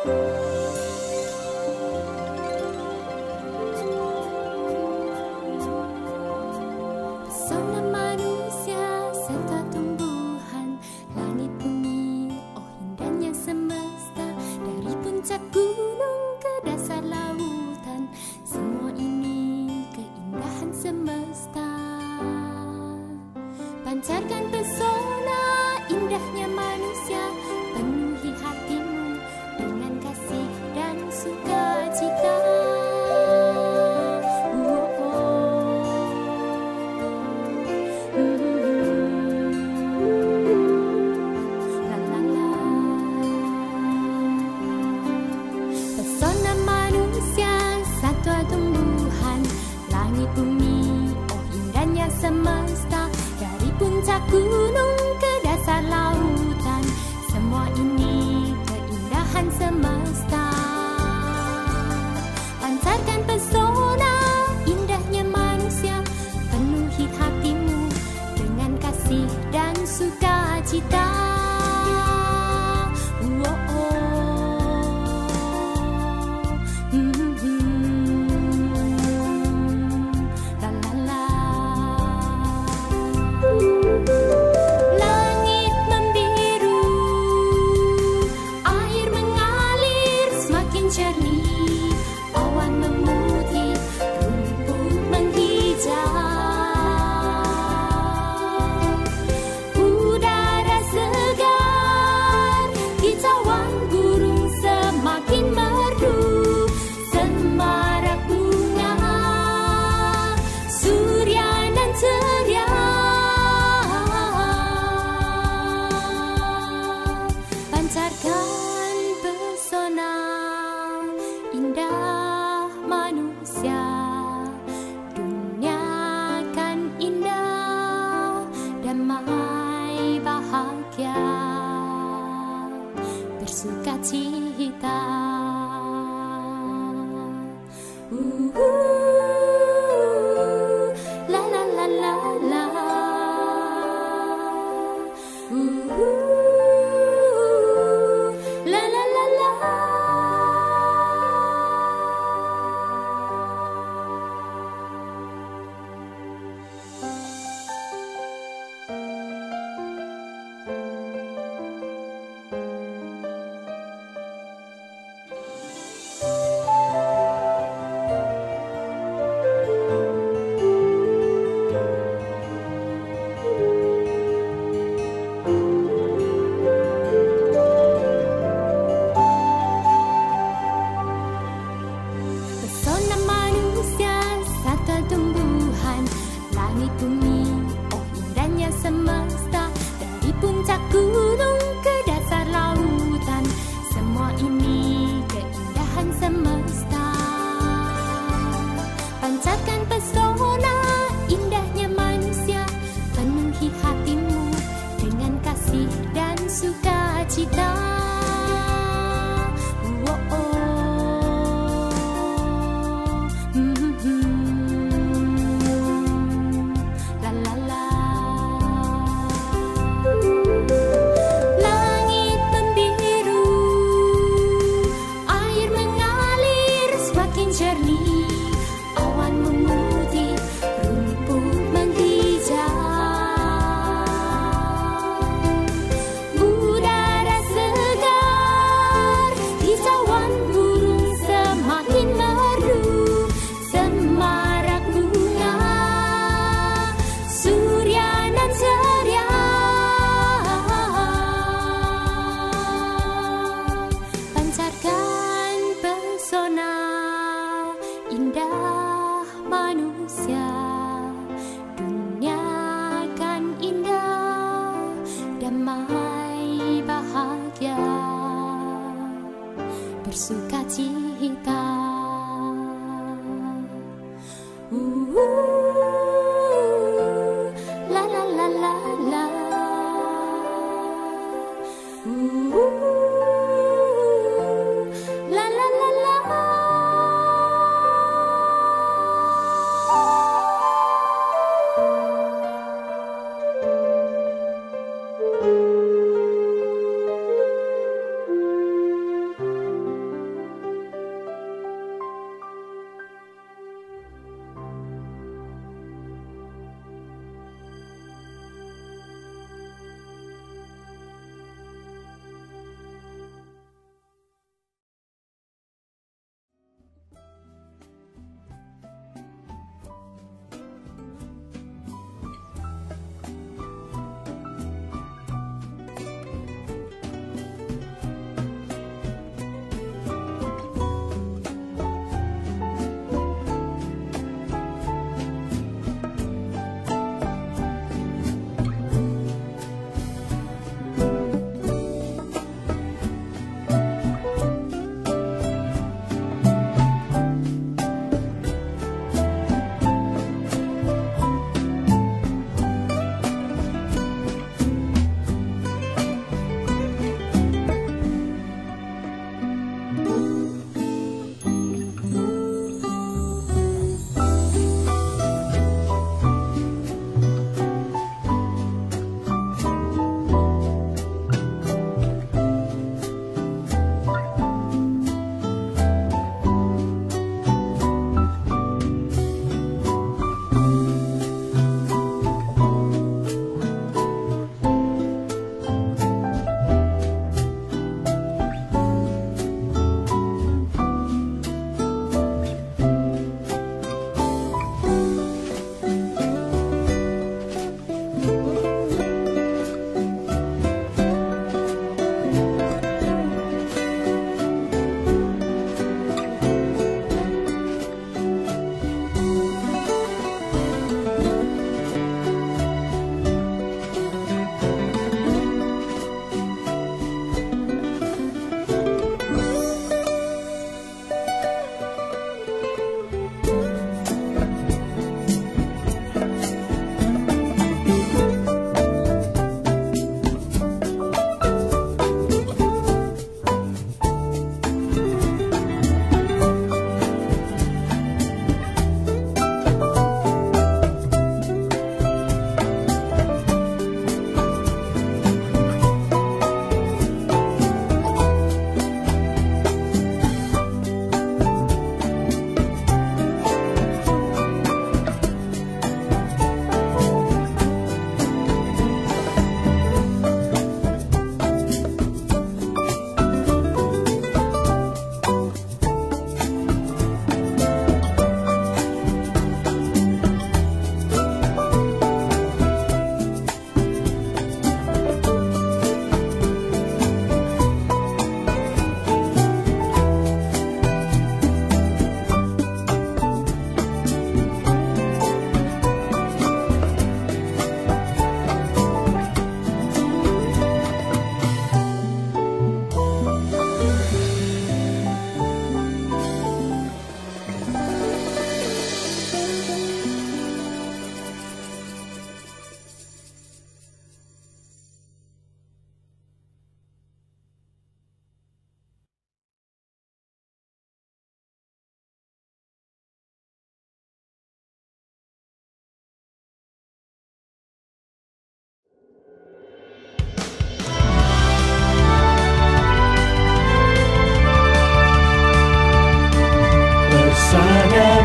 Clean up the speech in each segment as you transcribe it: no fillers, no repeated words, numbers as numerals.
Pesona manusia serta tumbuhan, langit bumi, oh indahnya semesta. Dari puncak gunung ke dasar lautan, semua ini keindahan semesta. Pancarkan pesona indahnya manusia, penuhi hatimu dengan kasih dan sukacita. Pesona manusia, satwa tumbuhan, langit bumi, oh indahnya semesta. Dari puncak gunung ke dasar lautan, semua ini keindahan semesta. Pancarkan pesona indahnya manusia, penuhi hatimu dengan kasih dan sukacita. Langit membiru, air mengalir semakin jernih, awan memutih, rumput menghijau. Udara segar, kicauan burung semakin merdu, semarak bunga, surya nan ceria. Pancarkan pesona indah manusia, dunia kan indah, damai bahagia, bersukacita. La la la la la. La la la la. Pesona manusia, satwa tumbuhan, langit bumi, oh indahnya semesta. Dari puncak gunung ke dasar lautan, semua ini keindahan semesta. Pancarkan pesona indahnya manusia, penuhi hatimu dengan kasih dan sukacita. Langit membiru, air mengalir semakin jernih, awan memutih, rumput menghijau. Udara segar, kicauan burung semakin merdu, semarak bunga, surya nan ceria. Pancarkan pesona indah manusia, dunia kan indah, damai bahagia, bersukacita. La la la la la. La la la la.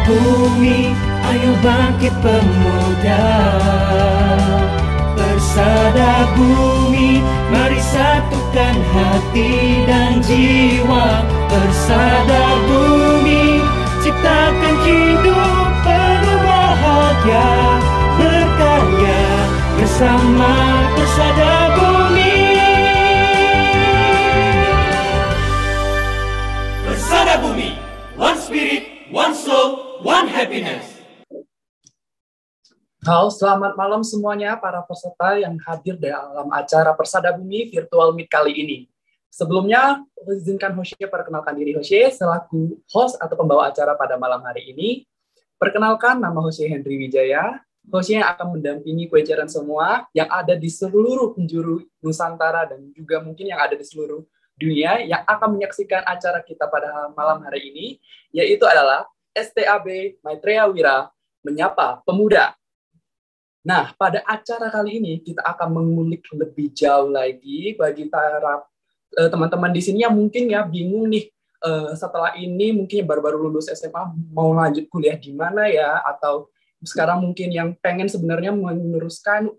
bumi, ayo bangkit pemuda. Persada bumi, mari satukan hati dan jiwa. Persada bumi, ciptakan hidup penuh bahagia, berkarya bersama Persada bumi. Persada bumi, one spirit, one soul, one happiness. Halo, selamat malam semuanya para peserta yang hadir dalam acara Persada Bumi Virtual Meet kali ini. Sebelumnya, izinkan Hosye perkenalkan diri Hosye selaku host atau pembawa acara pada malam hari ini. Perkenalkan, nama Hosye Henry Wijaya. Hosye yang akan mendampingi kuejaran semua yang ada di seluruh penjuru Nusantara dan juga mungkin yang ada di seluruh dunia yang akan menyaksikan acara kita pada malam hari ini, yaitu adalah STAB Maitreya Wira Menyapa Pemuda. Nah, pada acara kali ini kita akan mengulik lebih jauh lagi bagi para teman-teman di sini yang mungkin ya bingung nih setelah ini mungkin baru-baru lulus SMA mau lanjut kuliah di mana ya, atau sekarang mungkin yang pengen sebenarnya meneruskan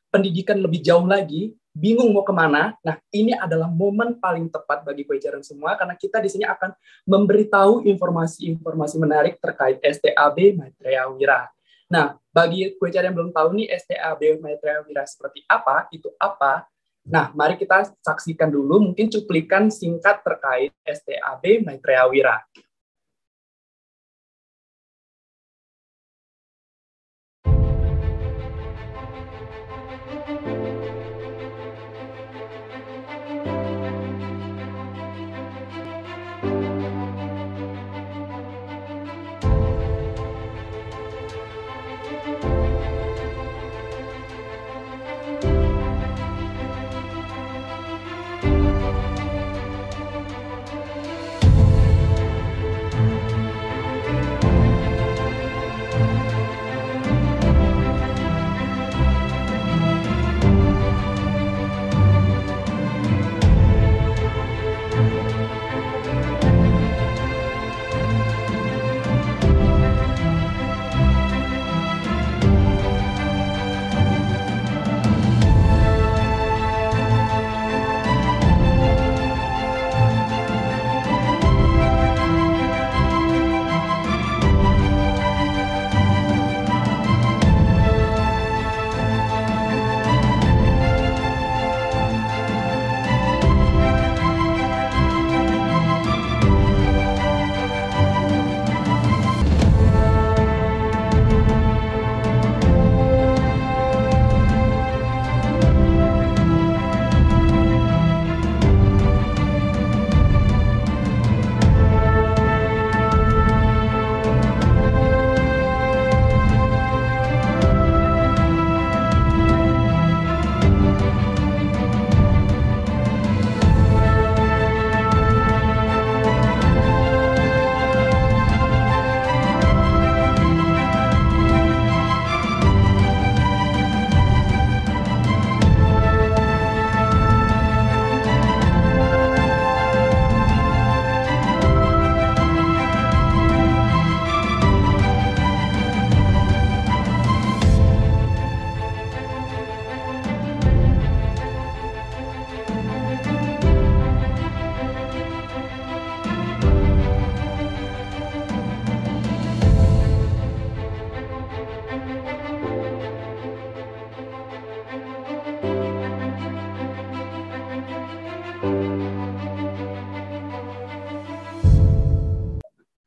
pendidikan lebih jauh lagi, bingung mau kemana. Nah, ini adalah momen paling tepat bagi kuejaran semua karena kita di sini akan memberitahu informasi-informasi menarik terkait STAB Maitreya Wira. Nah, bagi kuejaran yang belum tahu nih STAB Maitreya Wira seperti apa, itu apa. Nah, mari kita saksikan dulu mungkin cuplikan singkat terkait STAB Maitreya Wira.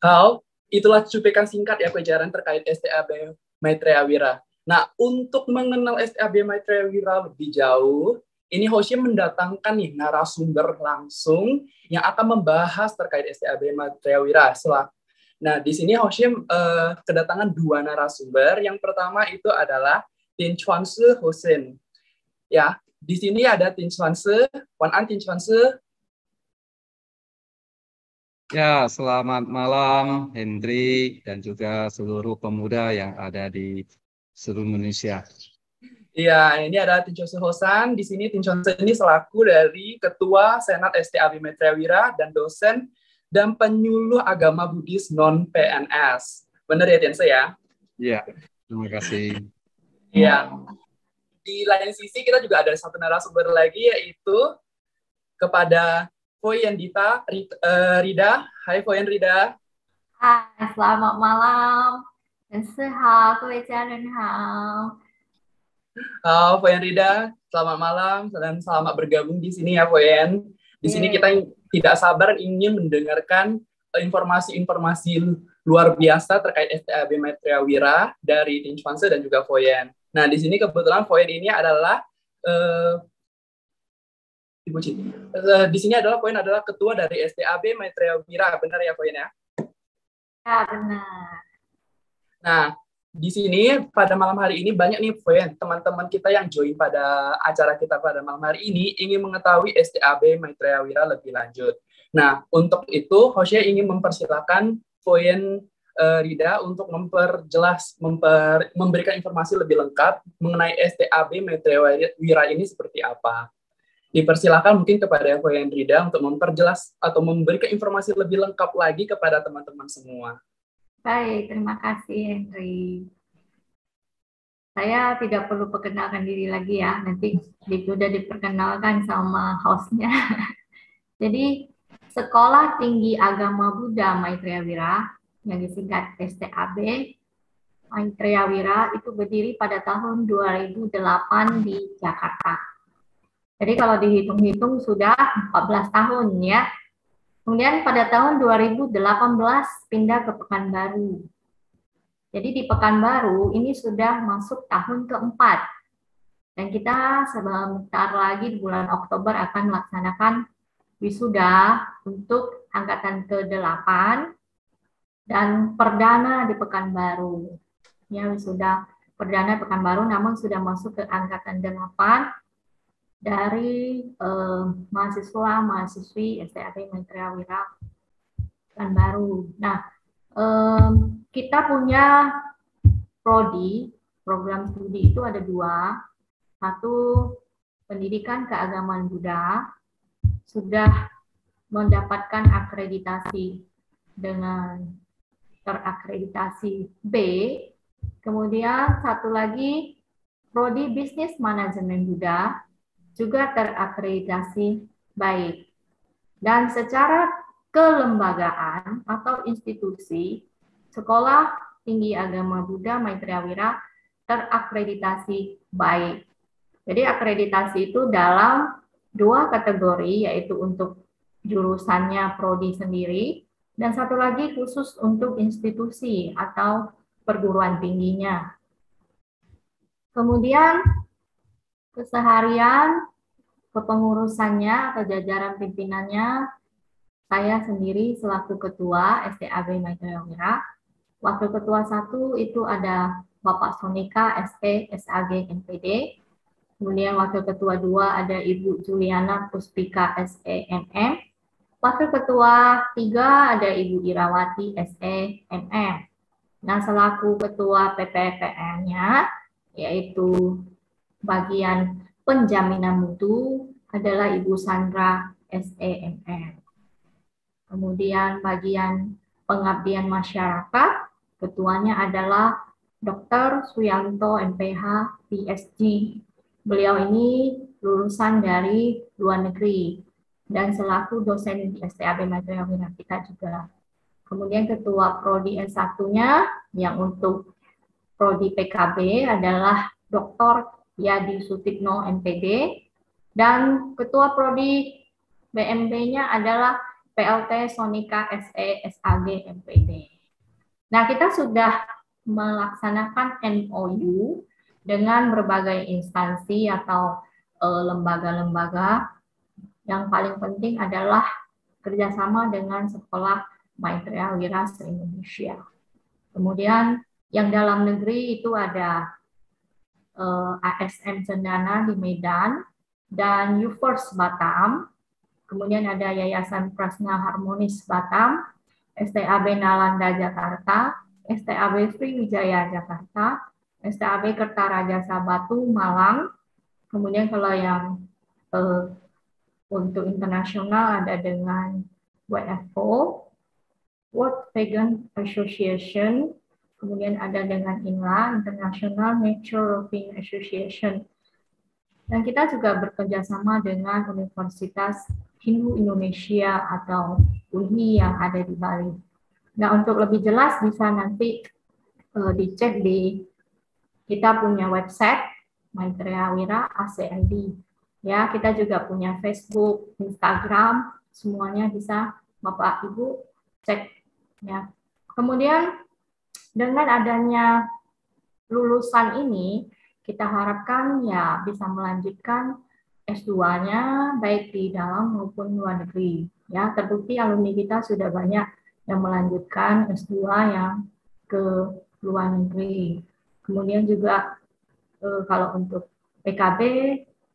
Halo, itulah cuplikan singkat ya kuejaran terkait STAB Maitreya Wira. Nah, untuk mengenal STAB Maitreya Wira lebih jauh, ini Hosye mendatangkan nih narasumber langsung yang akan membahas terkait STAB Maitreya Wira. Nah, di sini Hosye kedatangan dua narasumber. Yang pertama itu adalah Tin Chuanse Hussein. Ya, di sini ada Tin Chuanse, Wan An Tin Chuanse. Ya, selamat malam Hendri dan juga seluruh pemuda yang ada di seluruh Indonesia. Iya, ini ada Tin Chuanse Hosan. Di sini Tin Chuanse ini selaku dari Ketua Senat STAB Maitreya Wira dan dosen dan penyuluh agama Buddhis non-PNS. Benar ya, Tianse ya? Iya, terima kasih. Iya. Di lain sisi kita juga ada satu narasumber lagi, yaitu kepada Foyen Dita Rida. Hai Foyen Rida. 嗨，selamat malam，粉丝好，各位家人好。 Halo Foyen Rida, selamat malam dan selamat bergabung di sini ya Foyen. Di sini kita tidak sabar ingin mendengarkan informasi-informasi luar biasa terkait STAB Maitreya Wira dari Tim Chwanse dan juga Foyen. Nah, di sini kebetulan Foyen ini adalah di sini adalah Foyen adalah ketua dari STAB Maitreya Wira, benar ya Foyen ya? Ya, benar. Nah, di sini pada malam hari ini banyak nih Foyen, teman-teman kita yang join pada acara kita pada malam hari ini ingin mengetahui STAB Maitreya Wira lebih lanjut. Nah, untuk itu Hosea ingin mempersilakan Foyen Rida untuk memperjelas, memberikan informasi lebih lengkap mengenai STAB Maitreya Wira ini seperti apa. Dipersilakan mungkin kepada Foyen Rida untuk memperjelas atau memberikan informasi lebih lengkap lagi kepada teman-teman semua. Baik, terima kasih Henry. Saya tidak perlu perkenalkan diri lagi ya, nanti sudah diperkenalkan sama hostnya. Jadi, Sekolah Tinggi Agama Buddha Maitreya Wira, yang disingkat STAB Maitreya Wira, itu berdiri pada tahun 2008 di Jakarta. Jadi kalau dihitung-hitung sudah 14 tahun ya. Kemudian pada tahun 2018 pindah ke Pekanbaru. Jadi di Pekanbaru ini sudah masuk tahun keempat. Dan kita sebentar lagi di bulan Oktober akan melaksanakan wisuda untuk angkatan ke-8 dan perdana di Pekanbaru. Ya, wisuda perdana Pekanbaru namun sudah masuk ke angkatan 8 dari mahasiswa-mahasiswi STAB Maitreya Wira Pekanbaru. Nah, kita punya prodi, program studi itu ada 2. Satu, pendidikan keagamaan Buddha, sudah mendapatkan akreditasi dengan terakreditasi B. Kemudian satu lagi, prodi bisnis manajemen Buddha, juga terakreditasi baik. Dan secara kelembagaan atau institusi, Sekolah Tinggi Agama Buddha Maitreya Wira terakreditasi baik. Jadi akreditasi itu dalam 2 kategori, yaitu untuk jurusannya prodi sendiri, dan satu lagi khusus untuk institusi atau perguruan tingginya. Kemudian keseharian kepengurusannya atau jajaran pimpinannya, saya sendiri selaku ketua STAB Maitreya Wira. Wakil ketua 1 itu ada Bapak Sonika SE SAG MPD. Kemudian wakil ketua 2 ada Ibu Juliana Puspika SE MM. Wakil ketua 3 ada Ibu Irawati SE MM. Nah, selaku ketua PPPN-nya yaitu bagian penjaminan mutu adalah Ibu Sandra SEMM. Kemudian bagian pengabdian masyarakat, ketuanya adalah Dr. Suyanto MPH PSG. Beliau ini lulusan dari luar negeri dan selaku dosen di STAB Maitreya Wira kita juga. Kemudian ketua prodi S1-nya yang untuk prodi PKB adalah Dr. Yadi Sutikno MPD, dan ketua prodi BMB-nya adalah PLT Sonika SE SAG MPD. Nah, kita sudah melaksanakan MOU dengan berbagai instansi atau lembaga-lembaga. Yang paling penting adalah kerjasama dengan Sekolah Maitreya Wira se-Indonesia. Kemudian yang dalam negeri itu ada ASM Cendana di Medan dan UFirst Batam. Kemudian ada Yayasan Prasna Harmonis Batam, STAB Nalanda Jakarta, STAB Sriwijaya Jakarta, STAB Kertaraja Batu Malang. Kemudian kalau yang untuk internasional ada dengan WFO, Vegan Association, kemudian ada dengan INLA, International Naturopathy Association. Dan kita juga bekerja sama dengan Universitas Hindu Indonesia atau UNHI yang ada di Bali. Nah, untuk lebih jelas bisa nanti dicek di kita punya website Maitreya Wira ACID. Ya, kita juga punya Facebook, Instagram, semuanya bisa Bapak Ibu cek ya. Kemudian dengan adanya lulusan ini kita harapkan ya bisa melanjutkan S2-nya baik di dalam maupun luar negeri. Ya, terbukti alumni kita sudah banyak yang melanjutkan S2 yang ke luar negeri. Kemudian juga kalau untuk PKB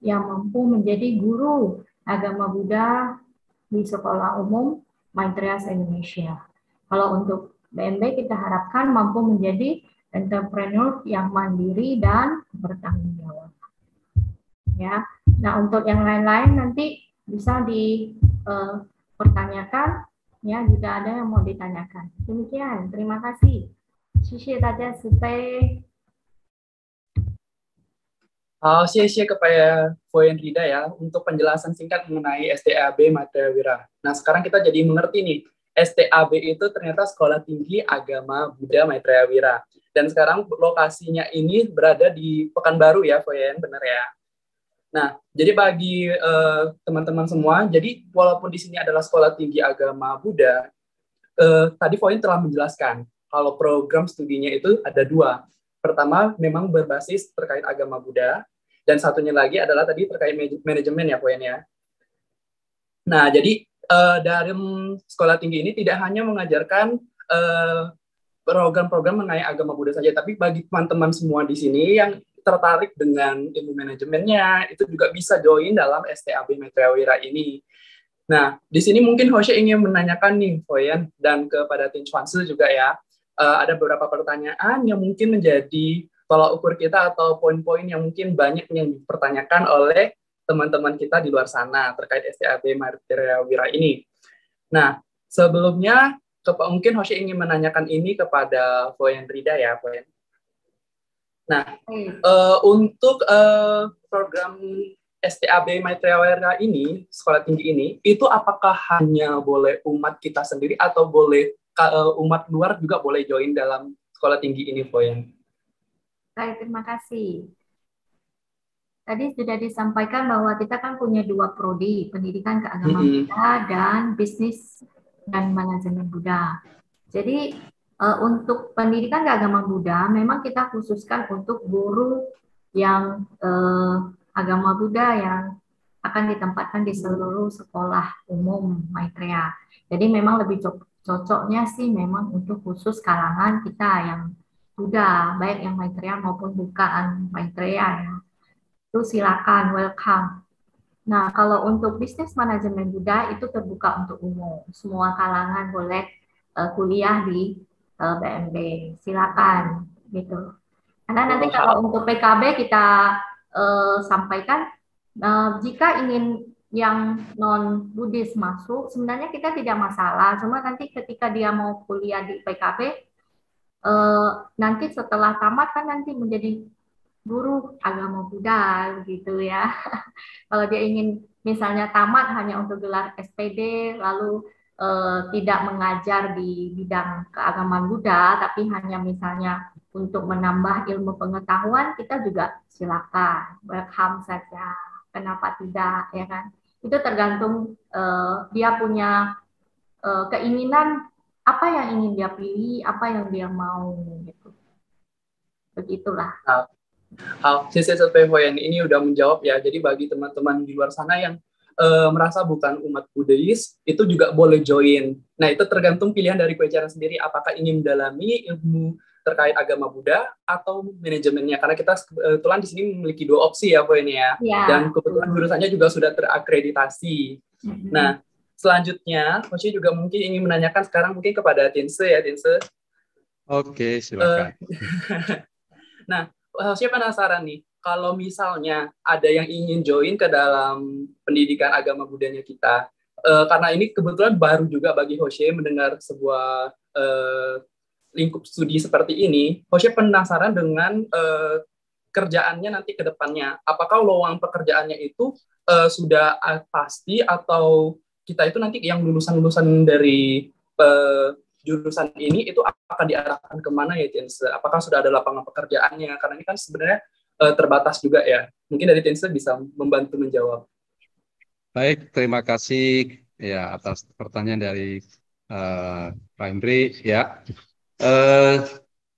yang mampu menjadi guru agama Buddha di sekolah umum Maitreya se-Indonesia. Kalau untuk BMB kita harapkan mampu menjadi entrepreneur yang mandiri dan bertanggung jawab. Ya. Nah, untuk yang lain-lain nanti bisa dipertanyakan ya jika ada yang mau ditanyakan. Demikian, terima kasih. 谢谢大家慈悲。好，谢谢kepada Poin Rida ya untuk penjelasan singkat mengenai STAB Maitreya Wira. Nah, sekarang kita jadi mengerti nih, STAB itu ternyata Sekolah Tinggi Agama Buddha Maitreya Wira. Dan sekarang lokasinya ini berada di Pekanbaru ya, Poin, benar ya? Nah, jadi bagi teman-teman semua, jadi walaupun di sini adalah Sekolah Tinggi Agama Buddha, tadi Poin telah menjelaskan kalau program studinya itu ada dua. Pertama, memang berbasis terkait agama Buddha, dan satunya lagi adalah tadi terkait manajemen ya, Poin ya. Nah, jadi dari sekolah tinggi ini tidak hanya mengajarkan program-program mengenai agama Buddha saja, tapi bagi teman-teman semua di sini yang tertarik dengan ilmu manajemennya, itu juga bisa join dalam STAB Maitreya Wira ini. Nah, di sini mungkin Hoshe ingin menanyakan nih, Poin, dan kepada Tim Chwansu juga ya, ada beberapa pertanyaan yang mungkin menjadi tolak ukur kita atau poin-poin yang mungkin banyak yang dipertanyakan oleh teman-teman kita di luar sana terkait STAB Maitreya Wira ini. Nah, sebelumnya mungkin Hoshe ingin menanyakan ini kepada Poin Rida ya, Poin. Nah, untuk program STAB Maitreya Wira ini, sekolah tinggi ini, itu apakah hanya boleh umat kita sendiri atau boleh umat luar juga boleh join dalam sekolah tinggi ini, Poin? Baik, terima kasih. Tadi sudah disampaikan bahwa kita kan punya dua prodi, pendidikan keagamaan Buddha dan bisnis dan manajemen Buddha. Jadi untuk pendidikan keagamaan Buddha memang kita khususkan untuk guru yang agama Buddha yang akan ditempatkan di seluruh sekolah umum Maitreya. Jadi memang lebih cocoknya sih memang untuk khusus kalangan kita yang Buddha, baik yang Maitreya maupun bukan Maitreya ya. Itu silakan, welcome. Nah, kalau untuk bisnis manajemen Buddha itu terbuka untuk umum. Semua kalangan boleh kuliah di BMB. Silakan gitu. Karena nanti kalau untuk PKB kita sampaikan jika ingin yang non-Buddhis masuk, sebenarnya kita tidak masalah. Cuma nanti ketika dia mau kuliah di PKB, nanti setelah tamat kan nanti menjadi guru agama Buddha gitu ya. Kalau dia ingin misalnya tamat hanya untuk gelar SPD, lalu tidak mengajar di bidang keagamaan Buddha, tapi hanya misalnya untuk menambah ilmu pengetahuan, kita juga silakan, welcome saja. Kenapa tidak, ya kan? Itu tergantung dia punya keinginan apa yang ingin dia pilih, apa yang dia mau gitu. Begitulah. Poin ini udah menjawab ya. Jadi bagi teman-teman di luar sana yang merasa bukan umat Buddhis, itu juga boleh join. Nah, itu tergantung pilihan dari pengacara sendiri, apakah ingin mendalami ilmu terkait agama Buddha atau manajemennya. Karena kita kebetulan di sini memiliki dua opsi ya, Poin ya. Dan kebetulan jurusannya juga sudah terakreditasi. Nah, selanjutnya, Hoshe juga mungkin ingin menanyakan sekarang mungkin kepada Tinse ya, Tinse. Oke, silakan. Nah, Hoshe penasaran nih, kalau misalnya ada yang ingin join ke dalam pendidikan agama Buddhanya kita, karena ini kebetulan baru juga bagi Hoshe mendengar sebuah lingkup studi seperti ini. Hoshe penasaran dengan kerjaannya nanti ke depannya. Apakah lowongan pekerjaannya itu sudah pasti, atau kita itu nanti yang lulusan-lulusan dari jurusan ini itu akan diarahkan kemana ya, Tiense? Apakah sudah ada lapangan pekerjaannya? Karena ini kan sebenarnya terbatas juga ya. Mungkin dari Tiense bisa membantu menjawab. Baik, terima kasih ya atas pertanyaan dari Pak Hendri ya.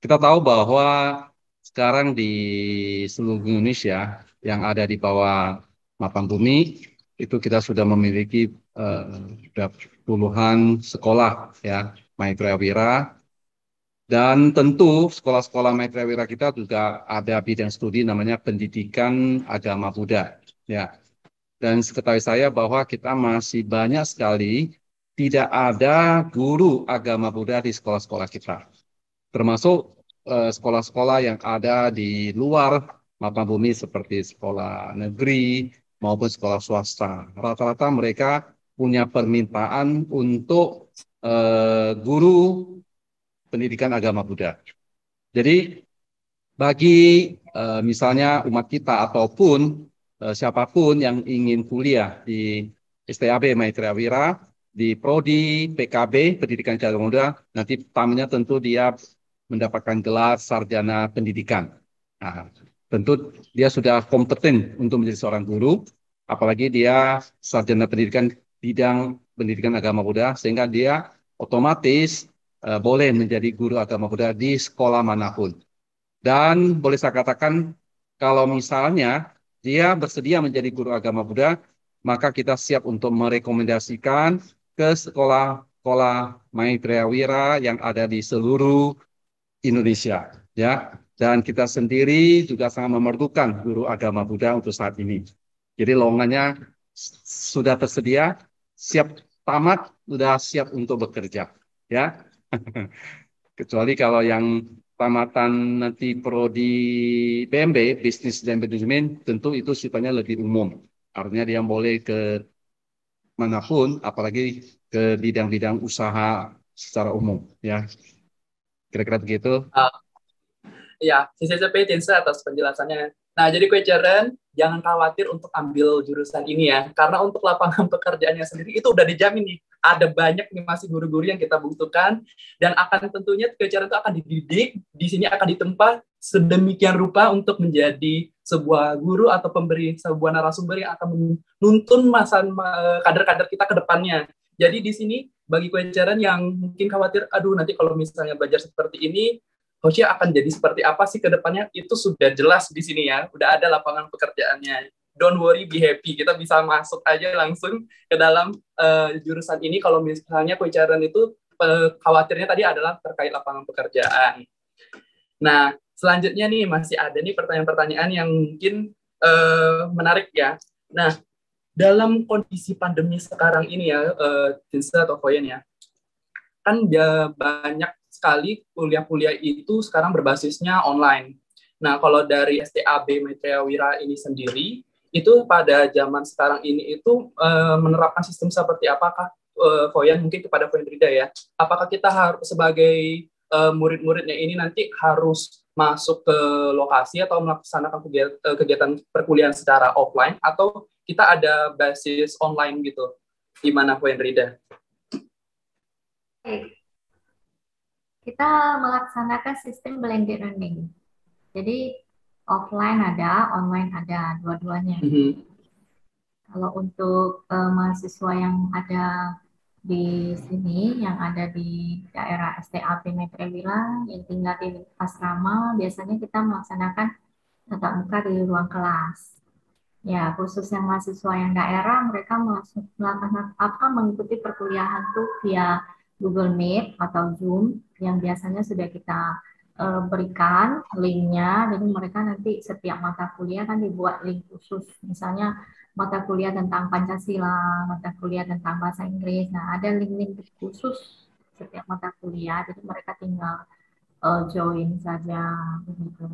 Kita tahu bahwa sekarang di seluruh Indonesia yang ada di bawah mapan bumi itu kita sudah memiliki puluhan sekolah ya Maitreya Wira, dan tentu sekolah-sekolah Maitreya Wira kita juga ada bidang studi namanya pendidikan agama Buddha ya. Dan seketahui saya bahwa kita masih banyak sekali tidak ada guru agama Buddha di sekolah-sekolah kita, termasuk sekolah-sekolah yang ada di luar mapan bumi seperti sekolah negeri maupun sekolah swasta. Rata-rata mereka punya permintaan untuk guru pendidikan agama Buddha. Jadi bagi misalnya umat kita ataupun siapapun yang ingin kuliah di STAB Maitreya Wira, di Prodi PKB Pendidikan Agama Buddha, nanti pertamanya tentu dia mendapatkan gelar sarjana pendidikan. Nah, tentu dia sudah kompeten untuk menjadi seorang guru, apalagi dia sarjana pendidikan bidang pendidikan agama Buddha, sehingga dia otomatis boleh menjadi guru agama Buddha di sekolah manapun. Dan boleh saya katakan, kalau misalnya dia bersedia menjadi guru agama Buddha, maka kita siap untuk merekomendasikan ke sekolah-sekolah Maitreya Wira yang ada di seluruh Indonesia, ya. Dan kita sendiri juga sangat memerlukan guru agama Buddha untuk saat ini. Jadi lowongannya sudah tersedia, siap tamat, sudah siap untuk bekerja, ya. Kecuali kalau yang tamatan nanti prodi BMB, bisnis dan manajemen, tentu itu sifatnya lebih umum. Artinya dia boleh ke manapun, apalagi ke bidang-bidang usaha secara umum, ya. Kira-kira begitu. Ya, CCCP Tiense atas penjelasannya. Nah, jadi Kue Ceren, jangan khawatir untuk ambil jurusan ini ya, karena untuk lapangan pekerjaannya sendiri itu udah dijamin nih. Ada banyak nih masih guru-guru yang kita butuhkan, dan akan tentunya Kue Ceren itu akan dididik, di sini akan ditempa sedemikian rupa untuk menjadi sebuah guru atau pemberi sebuah narasumber yang akan menuntun masa kader-kader kita ke depannya. Jadi di sini bagi Kue Ceren yang mungkin khawatir, aduh nanti kalau misalnya belajar seperti ini, Hoshe akan jadi seperti apa sih ke depannya, itu sudah jelas di sini ya, udah ada lapangan pekerjaannya. Don't worry, be happy, kita bisa masuk aja langsung ke dalam jurusan ini kalau misalnya Kue Ceren itu khawatirnya tadi adalah terkait lapangan pekerjaan. Nah, selanjutnya nih masih ada nih pertanyaan-pertanyaan yang mungkin menarik ya. Nah, dalam kondisi pandemi sekarang ini ya, Tiense atau Koyen ya, kan banyak sekali kuliah-kuliah itu sekarang berbasisnya online. Nah, kalau dari STAB Maitreya Wira ini sendiri, itu pada zaman sekarang ini itu menerapkan sistem seperti apakah, Koyan, mungkin kepada Koyan Rida ya, apakah kita harus sebagai murid-muridnya ini nanti harus masuk ke lokasi atau melaksanakan kegiatan perkuliahan secara offline, atau kita ada basis online gitu? Gimana Koyan Rida? Kita melaksanakan sistem blended learning. Jadi offline ada, online ada, dua-duanya. Kalau untuk mahasiswa yang ada di sini, yang ada di daerah STAB Maitreya Wira, yang tinggal di asrama, biasanya kita melaksanakan tatap muka di ruang kelas. Ya, khusus yang mahasiswa yang daerah, mereka mengikuti perkuliahan tuh via Google Meet atau Zoom yang biasanya sudah kita berikan linknya. Jadi mereka nanti setiap mata kuliah kan dibuat link khusus, misalnya mata kuliah tentang Pancasila, mata kuliah tentang bahasa Inggris. Nah, ada link-link khusus setiap mata kuliah, jadi mereka tinggal join saja begitu.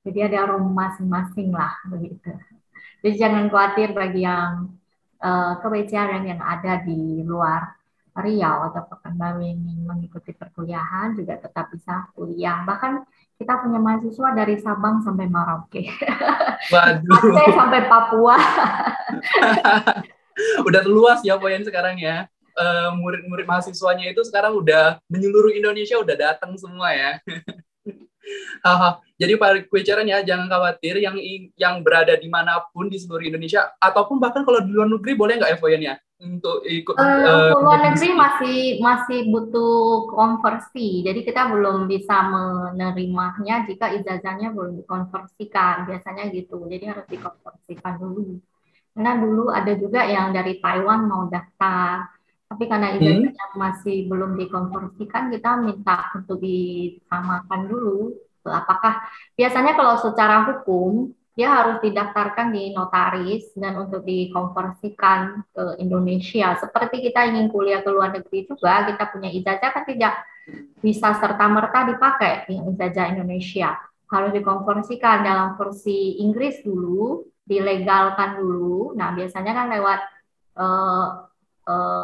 Jadi ada room masing-masing lah begitu. Jadi jangan khawatir bagi yang kewajaran yang ada di luar Riau atau Pekanbaru yang ingin mengikuti perkuliahan juga tetap bisa kuliah. Bahkan kita punya mahasiswa dari Sabang sampai Merauke, Waduh, Aceh sampai Papua. udah luas ya poin sekarang ya. Murid-murid mahasiswanya itu sekarang udah menyeluruh Indonesia, udah datang semua ya. Jadi Pak Kuicaran ya, jangan khawatir yang berada dimanapun di seluruh Indonesia, ataupun bahkan kalau di luar negeri boleh nggak FOIN ya untuk ikut Untuk luar menjadi negeri diskusi? masih butuh konversi, jadi kita belum bisa menerimanya jika ijazahnya belum dikonversikan, biasanya gitu. Jadi harus dikonversikan dulu. Karena dulu ada juga yang dari Taiwan mau daftar, tapi karena ijazahnya masih belum dikonversikan, kita minta untuk disamakan dulu. Apakah biasanya kalau secara hukum dia harus didaftarkan di notaris dan untuk dikonversikan ke Indonesia. Seperti kita ingin kuliah ke luar negeri juga, kita punya ijazah kan tidak bisa serta-merta dipakai ijazah Indonesia. Harus dikonversikan dalam versi Inggris dulu, dilegalkan dulu. Nah, biasanya kan lewat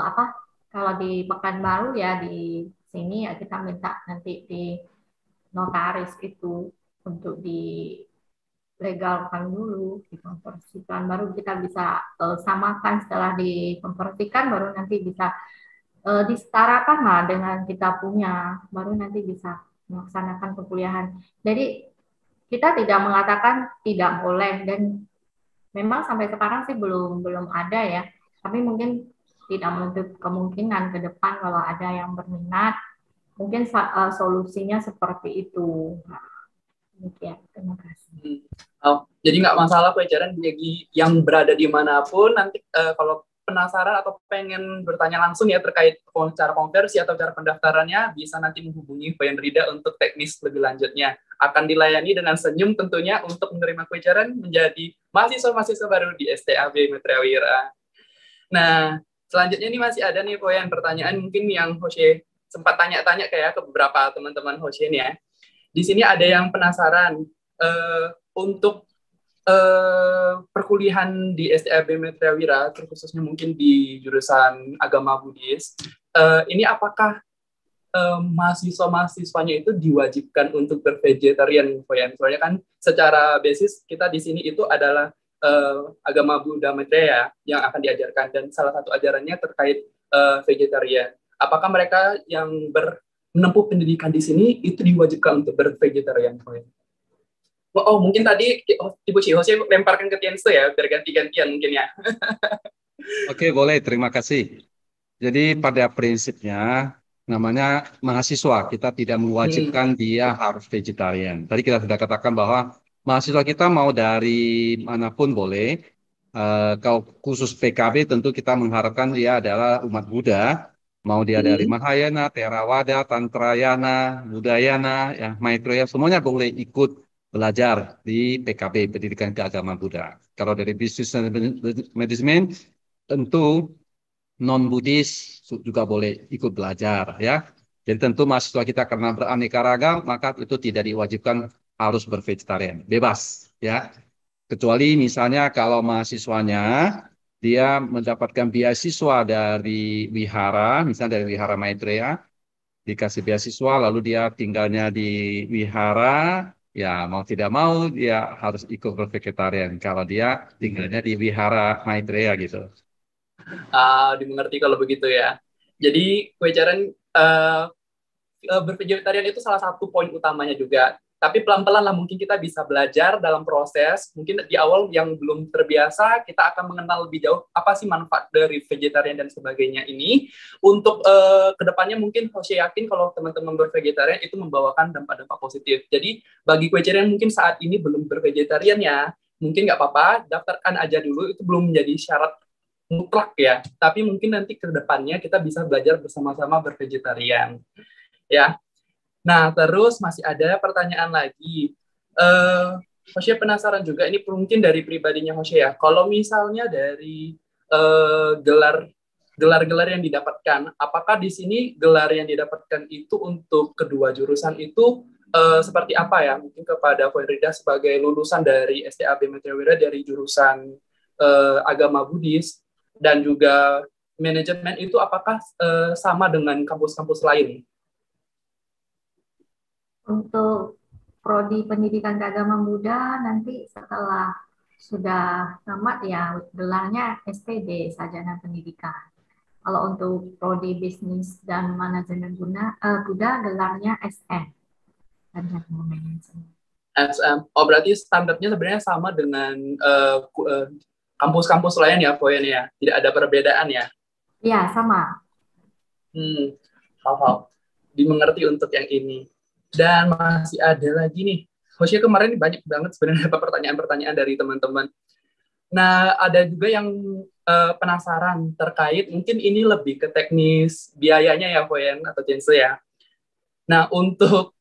apa? Kalau di Pekanbaru ya di sini ya kita minta nanti di notaris itu untuk dilegalkan dulu, dikonversikan, baru kita bisa samakan. Setelah dikonversikan baru nanti bisa disetarakan lah dengan kita punya, baru nanti bisa melaksanakan perkuliahan. Jadi kita tidak mengatakan tidak boleh, dan memang sampai sekarang sih belum ada ya, tapi mungkin tidak menutup kemungkinan ke depan kalau ada yang berminat, mungkin solusinya seperti itu. Nah, demikian, terima kasih. Jadi nggak masalah pelajaran bagi yang berada dimanapun, nanti kalau penasaran atau pengen bertanya langsung ya terkait cara konversi atau cara pendaftarannya, bisa nanti menghubungi Poin Rida untuk teknis lebih lanjutnya. Akan dilayani dengan senyum tentunya untuk menerima pelajaran menjadi mahasiswa-mahasiswa baru di STAB Mitra Wira. Nah, selanjutnya ini masih ada nih poin pertanyaan mungkin yang Hoshe sempat tanya-tanya kayak ke beberapa teman-teman Hoshe nih ya. Di sini ada yang penasaran untuk perkuliahan di STAB Mitra Wira, terkhususnya mungkin di jurusan agama Buddhis, ini apakah mahasiswa-mahasiswanya itu diwajibkan untuk bervegetarian? Soalnya kan secara basis kita di sini itu adalah agama Buddha Mitra ya, yang akan diajarkan, dan salah satu ajarannya terkait vegetarian. Apakah mereka yang menempuh pendidikan di sini itu diwajibkan untuk bervegetarian? Oh, mungkin tadi Ibu Cihose lemparkan ke Tiense ya, biar ganti-gantian mungkin ya. Oke, boleh. Terima kasih. Jadi pada prinsipnya, namanya mahasiswa, kita tidak mewajibkan dia harus vegetarian. Tadi kita sudah katakan bahwa mahasiswa kita mau dari manapun boleh. Kalau khusus PKB tentu kita mengharapkan dia adalah umat Buddha. Mau dia dari Mahayana, Theravada, Tantrayana, Budayana, ya, Maitreya, semuanya boleh ikut belajar di PKB, Pendidikan Keagamaan Buddha. Kalau dari Business Management, tentu non-Buddhis juga boleh ikut belajar, ya. Jadi tentu mahasiswa kita karena beraneka ragam, maka itu tidak diwajibkan harus bervegetarian, bebas, ya. Kecuali misalnya kalau mahasiswanya dia mendapatkan beasiswa dari wihara, misalnya dari wihara Maitreya, dikasih beasiswa, lalu dia tinggalnya di wihara, ya mau tidak mau dia harus ikut bervegetarian kalau dia tinggalnya di wihara Maitreya gitu. Dimengerti kalau begitu ya. Jadi kewajaran bervegetarian itu salah satu poin utamanya juga. Tapi pelan-pelan lah mungkin kita bisa belajar dalam proses. Mungkin di awal yang belum terbiasa, kita akan mengenal lebih jauh apa sih manfaat dari vegetarian dan sebagainya ini. Untuk kedepannya mungkin saya yakin kalau teman-teman bervegetarian itu membawakan dampak-dampak positif. Jadi bagi vegetarian mungkin saat ini belum bervegetarian ya, mungkin nggak apa-apa, daftarkan aja dulu, itu belum menjadi syarat mutlak ya. Tapi mungkin nanti kedepannya kita bisa belajar bersama-sama bervegetarian. Ya. Nah, terus masih ada pertanyaan lagi. Hosea penasaran juga, ini mungkin dari pribadinya Hosea ya. Kalau misalnya dari gelar-gelar yang didapatkan, apakah di sini gelar yang didapatkan itu untuk kedua jurusan itu seperti apa ya? Mungkin kepada Poin Rida sebagai lulusan dari STAB Mitra Wira dari jurusan agama Buddhis, dan juga manajemen itu apakah sama dengan kampus-kampus lain? Untuk prodi pendidikan keagamaan Buddha nanti setelah sudah tamat ya gelarnya SPD, sarjana pendidikan. Kalau untuk prodi bisnis dan manajemen Buddha gelarnya SM, sarjana manajemen. SM. Oh, berarti standarnya sebenarnya sama dengan kampus-kampus lain ya, Poin ya? Tidak ada perbedaan ya? Iya, sama. Hal-hal dimengerti untuk yang ini. Dan masih ada lagi nih. Hosya kemarin banyak banget sebenarnya pertanyaan-pertanyaan dari teman-teman. Nah, ada juga yang penasaran terkait, mungkin ini lebih ke teknis biayanya ya, Poin atau Jense ya. Nah, untuk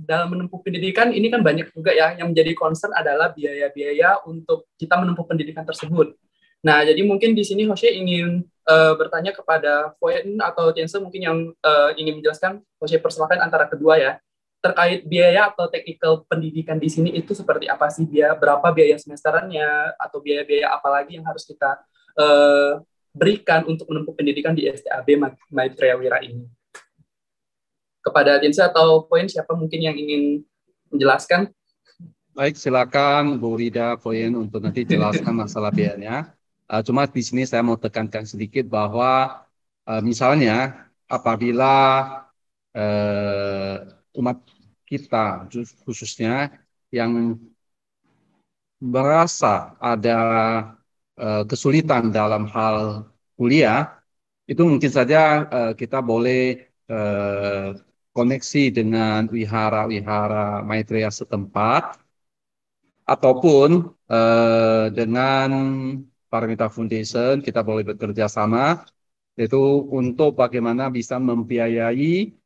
dalam menempuh pendidikan, ini kan banyak juga ya, yang menjadi concern adalah biaya-biaya untuk kita menempuh pendidikan tersebut. Nah, jadi mungkin di sini Hosya ingin bertanya kepada Poin atau Jense mungkin yang ingin menjelaskan, Hosya persilakan antara kedua ya, terkait biaya atau teknikal pendidikan di sini itu seperti apa sih, berapa biaya semesterannya, atau biaya-biaya apa lagi yang harus kita berikan untuk menempuh pendidikan di STAB Maitreya Wira ini. Kepada Jense atau Poin, siapa mungkin yang ingin menjelaskan? Baik, silakan Bu Rida, Poin untuk nanti jelaskan masalah biayanya. Cuma di sini saya mau tekankan sedikit bahwa misalnya apabila umat kita khususnya yang merasa ada kesulitan dalam hal kuliah, itu mungkin saja kita boleh koneksi dengan wihara-wihara Maitreya setempat, ataupun dengan Paramita Foundation kita boleh bekerja sama, yaitu untuk bagaimana bisa membiayai,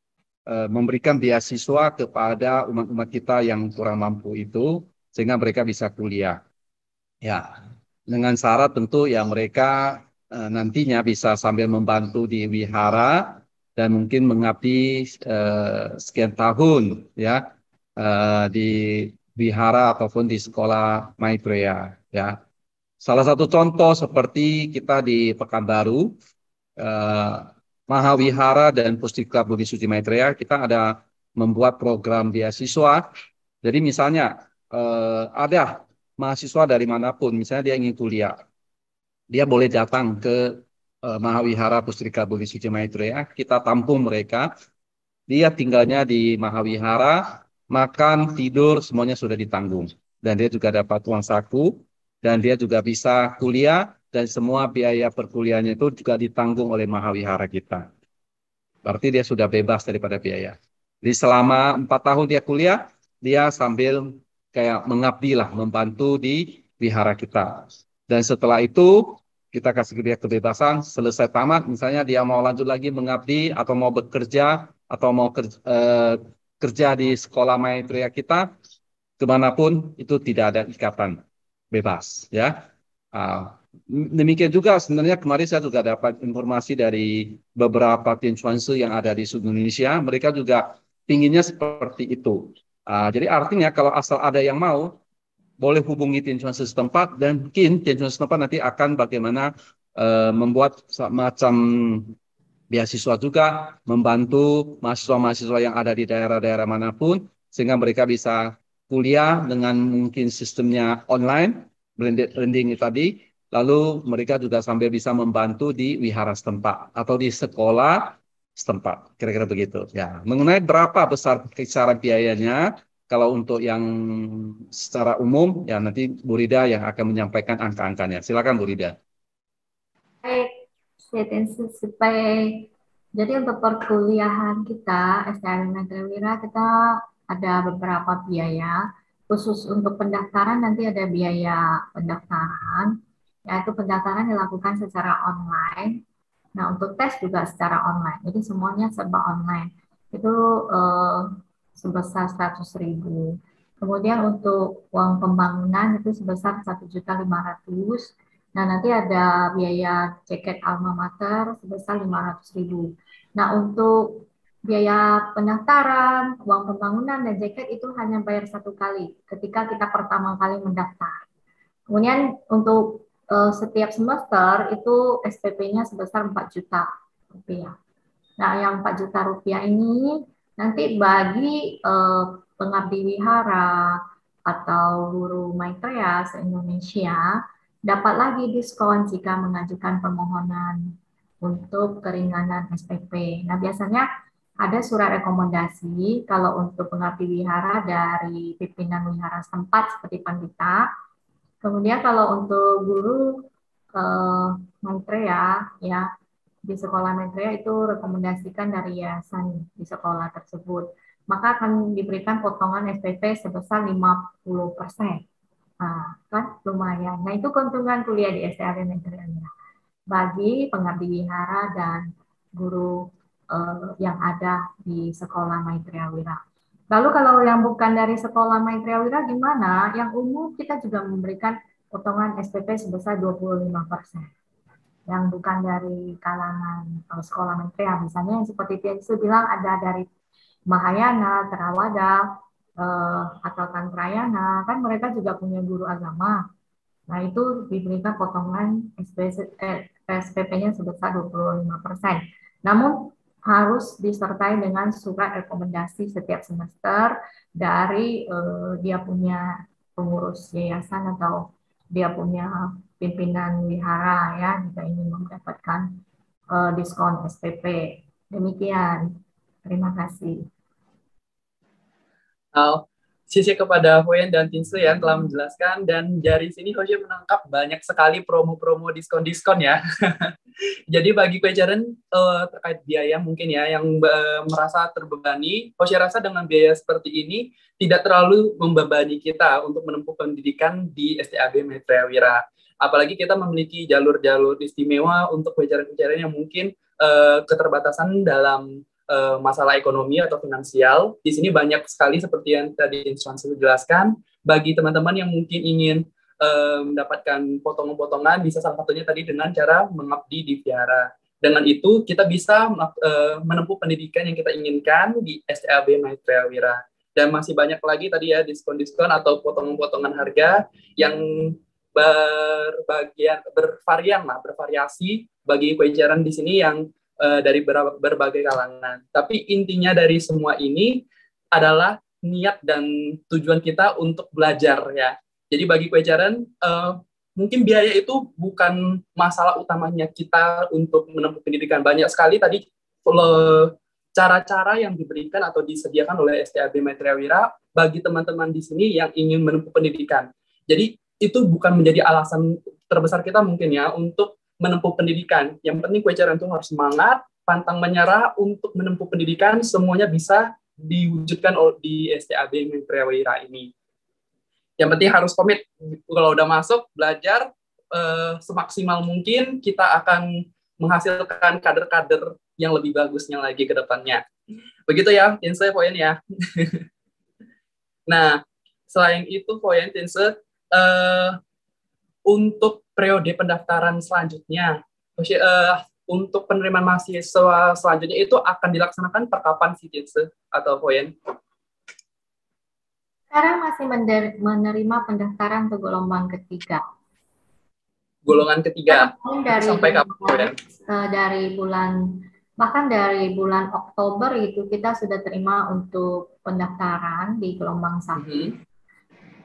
memberikan beasiswa kepada umat-umat kita yang kurang mampu itu, sehingga mereka bisa kuliah. Ya, dengan syarat tentu ya mereka nantinya bisa sambil membantu di wihara dan mungkin mengabdi sekian tahun ya di wihara ataupun di sekolah Maitreya ya. Salah satu contoh seperti kita di Pekanbaru, Mahawihara dan Pusdiklat Budi Suci Maitreya, kita ada membuat program beasiswa. Jadi misalnya ada mahasiswa dari manapun, misalnya dia ingin kuliah, dia boleh datang ke Mahawihara Pusdiklat Budi Suci Maitreya, kita tampung mereka, dia tinggalnya di Mahawihara, makan, tidur, semuanya sudah ditanggung. Dan dia juga dapat uang saku, dan dia juga bisa kuliah, dan semua biaya perkuliahannya itu juga ditanggung oleh Mahawihara kita. Berarti dia sudah bebas daripada biaya. Jadi selama 4 tahun dia kuliah, dia sambil kayak mengabdi lah, membantu di wihara kita. Dan setelah itu, kita kasih dia kebebasan, selesai tamat, misalnya dia mau lanjut lagi mengabdi, atau mau bekerja, atau mau kerja di sekolah Maitreya kita, kemanapun itu tidak ada ikatan, bebas ya. Demikian juga sebenarnya kemarin saya juga dapat informasi dari beberapa tim Chuansu yang ada di seluruh Indonesia, mereka juga pinginnya seperti itu. Jadi artinya kalau asal ada yang mau, boleh hubungi tim Chuansu setempat, dan mungkin tim Chuansu setempat nanti akan bagaimana membuat semacam beasiswa juga, membantu mahasiswa-mahasiswa yang ada di daerah-daerah manapun, sehingga mereka bisa kuliah dengan mungkin sistemnya online, blended learning tadi, lalu mereka juga sambil bisa membantu di wihara setempat atau di sekolah setempat, kira-kira begitu. Ya, mengenai berapa besar kisaran biayanya, kalau untuk yang secara umum, ya nanti Bu Rida yang akan menyampaikan angka-angkanya. Silakan Bu Rida. Baik, jadi untuk perkuliahan kita STAB Maitreya Wira kita ada beberapa biaya. Khusus untuk pendaftaran nanti ada biaya pendaftaran, yaitu pendaftaran dilakukan secara online. Nah, untuk tes juga secara online. Jadi semuanya serba online. Itu sebesar 100.000. Kemudian untuk uang pembangunan itu sebesar 1.500.000. Nah, nanti ada biaya jaket alma mater sebesar 500.000. Nah, untuk biaya pendaftaran, uang pembangunan, dan jaket itu hanya bayar 1 kali ketika kita pertama kali mendaftar. Kemudian untuk setiap semester itu SPP-nya sebesar 4 juta rupiah. Nah, yang 4 juta rupiah ini nanti bagi pengabdi wihara atau guru Maitreya se-Indonesia dapat lagi diskon jika mengajukan permohonan untuk keringanan SPP. Nah, biasanya ada surat rekomendasi kalau untuk pengabdi wihara dari pimpinan wihara setempat seperti Pandita. Kemudian kalau untuk guru Maitreya ya di sekolah Maitreya itu rekomendasikan dari yayasan di sekolah tersebut, maka akan diberikan potongan SPP sebesar 50%. Nah, kan lumayan. Nah, itu keuntungan kuliah di STAB Maitreya bagi pengabdi wihara dan guru yang ada di sekolah Maitreya Wira. Lalu kalau yang bukan dari sekolah Maitreya Wira gimana? Yang umum kita juga memberikan potongan SPP sebesar 25%. Yang bukan dari kalangan sekolah Maitreya, misalnya yang seperti Tiensu bilang ada dari Mahayana, Theravada, atau Tantrayana, kan mereka juga punya guru agama. Nah, itu diberikan potongan SPP-nya sebesar 25%. Namun, harus disertai dengan surat rekomendasi setiap semester dari dia punya pengurus yayasan atau dia punya pimpinan wihara ya, jika ingin mendapatkan diskon SPP. Demikian. Terima kasih. Sisi kepada Hoyen dan Tinsu yang telah menjelaskan, dan dari sini Hoshe menangkap banyak sekali promo-promo diskon-diskon ya. Jadi bagi Kweceren terkait biaya mungkin ya yang merasa terbebani, Hoshe rasa dengan biaya seperti ini tidak terlalu membebani kita untuk menempuh pendidikan di STAB Maitreya Wira. Apalagi kita memiliki jalur-jalur istimewa untuk Kweceren-Kweceren yang mungkin keterbatasan dalam masalah ekonomi atau finansial. Di sini banyak sekali seperti yang tadi Insuan sudah jelaskan. Bagi teman-teman yang mungkin ingin mendapatkan potongan-potongan, bisa salah satunya tadi dengan cara mengabdi di vihara. Dengan itu kita bisa menempuh pendidikan yang kita inginkan di STAB Maitreya Wira. Dan masih banyak lagi tadi ya diskon-diskon atau potongan-potongan harga yang bervariasi bagi Kweceren di sini yang dari berbagai kalangan. Tapi intinya dari semua ini adalah niat dan tujuan kita untuk belajar ya. Jadi bagi Kweceren, mungkin biaya itu bukan masalah utamanya kita untuk menempuh pendidikan. Banyak sekali tadi cara-cara yang diberikan atau disediakan oleh STAB Maitreya Wira bagi teman-teman di sini yang ingin menempuh pendidikan. Jadi itu bukan menjadi alasan terbesar kita mungkin ya untuk menempuh pendidikan. Yang penting Kweceren itu harus semangat, pantang menyerah untuk menempuh pendidikan, semuanya bisa diwujudkan di STAB Maitreya Wira ini. Yang penting harus komit, kalau udah masuk, belajar semaksimal mungkin, kita akan menghasilkan kader-kader yang lebih bagusnya lagi ke depannya. Begitu ya, Tinse, Poyen ya. Nah, selain itu, Poyen, Tinse, untuk periode pendaftaran selanjutnya, untuk penerimaan mahasiswa selanjutnya itu akan dilaksanakan per kapan sih, Tinse atau Poyen? Sekarang masih menerima pendaftaran ke gelombang ketiga. Golongan ketiga. Dari sampai kapan? Bahkan dari bulan Oktober itu kita sudah terima untuk pendaftaran di gelombang 1.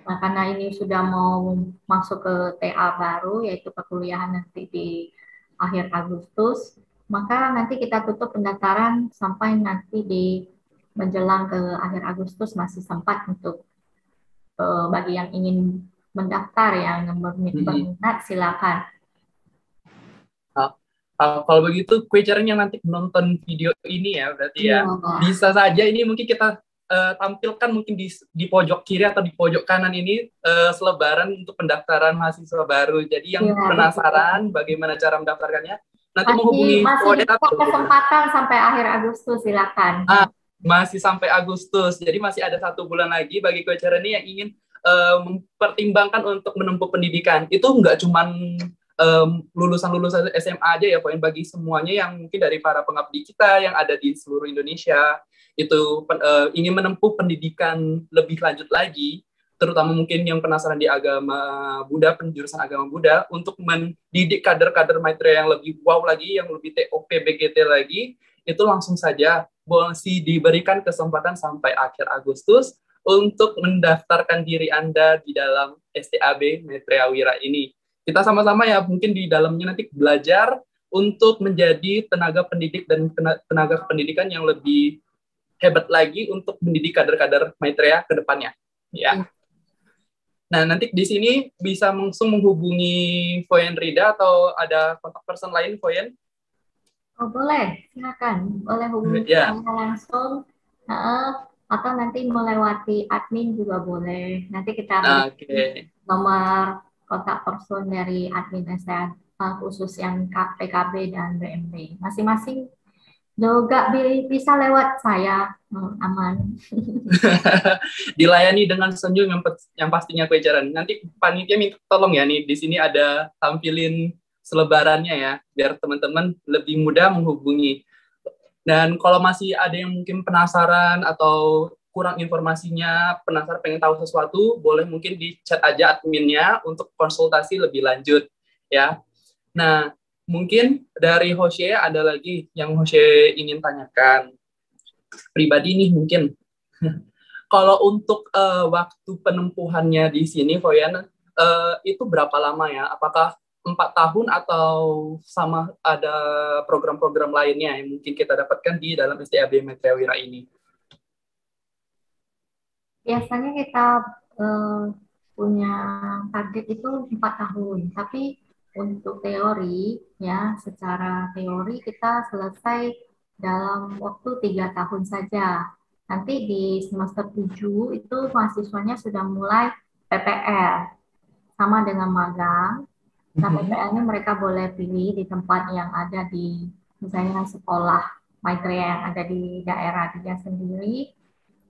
Nah, karena ini sudah mau masuk ke TA baru, yaitu perkuliahan nanti di akhir Agustus, maka nanti kita tutup pendaftaran sampai nanti di menjelang ke akhir Agustus masih sempat untuk bagi yang ingin mendaftar, yang berminat silakan. Kalau begitu, Kweceren yang nanti menonton video ini ya, berarti ya, bisa saja ini mungkin kita tampilkan mungkin di pojok kiri atau di pojok kanan ini selebaran untuk pendaftaran mahasiswa baru. Jadi yang penasaran bagaimana cara mendaftarkannya, nanti menghubungi kesempatan sampai akhir Agustus, silakan. Masih sampai Agustus, jadi masih ada 1 bulan lagi bagi Kweceren ini yang ingin mempertimbangkan untuk menempuh pendidikan. Itu nggak cuman lulusan-lulusan SMA aja ya, Poin, bagi semuanya yang mungkin dari para pengabdi kita yang ada di seluruh Indonesia itu ingin menempuh pendidikan lebih lanjut lagi, terutama mungkin yang penasaran di agama Buddha, penjurusan agama Buddha, untuk mendidik kader-kader Maitreya yang lebih wow lagi, yang lebih TOP BGT lagi, itu langsung saja masih diberikan kesempatan sampai akhir Agustus untuk mendaftarkan diri Anda di dalam STAB Maitreya Wira ini. Kita sama-sama ya mungkin di dalamnya nanti belajar untuk menjadi tenaga pendidik dan tenaga pendidikan yang lebih hebat lagi untuk mendidik kader-kader Maitreya ke depannya. Ya. Nah, nanti di sini bisa langsung menghubungi Foyen Rida atau ada kontak person lain, Foyen? Oh, boleh, silakan. Boleh hubungi Ya. saya langsung, atau nanti melewati admin juga boleh. Nanti kita beri nomor kontak person dari admin STA khusus yang PKB dan BMB. Masing-masing juga bisa lewat saya, aman. Dilayani dengan senyum yang pastinya kejaran. Nanti panitia minta tolong ya nih, di sini ada tampilin selebarannya ya, biar teman-teman lebih mudah menghubungi. Dan kalau masih ada yang mungkin penasaran atau kurang informasinya, penasaran pengen tahu sesuatu, boleh mungkin di chat aja adminnya untuk konsultasi lebih lanjut ya. Nah, mungkin dari Hoshe ada lagi yang Hoshe ingin tanyakan pribadi nih mungkin. Kalau untuk waktu penempuhannya di sini, Foyan, itu berapa lama ya? Apakah 4 tahun atau sama ada program-program lainnya yang mungkin kita dapatkan di dalam STAB Maitreya Wira ini? Biasanya kita punya target itu 4 tahun, tapi untuk teori ya, secara teori kita selesai dalam waktu 3 tahun saja. Nanti di semester 7 itu mahasiswanya sudah mulai PPL sama dengan magang. Nah, PPL-nya mereka boleh pilih di tempat yang ada di misalnya sekolah Maitreya yang ada di daerah dia sendiri,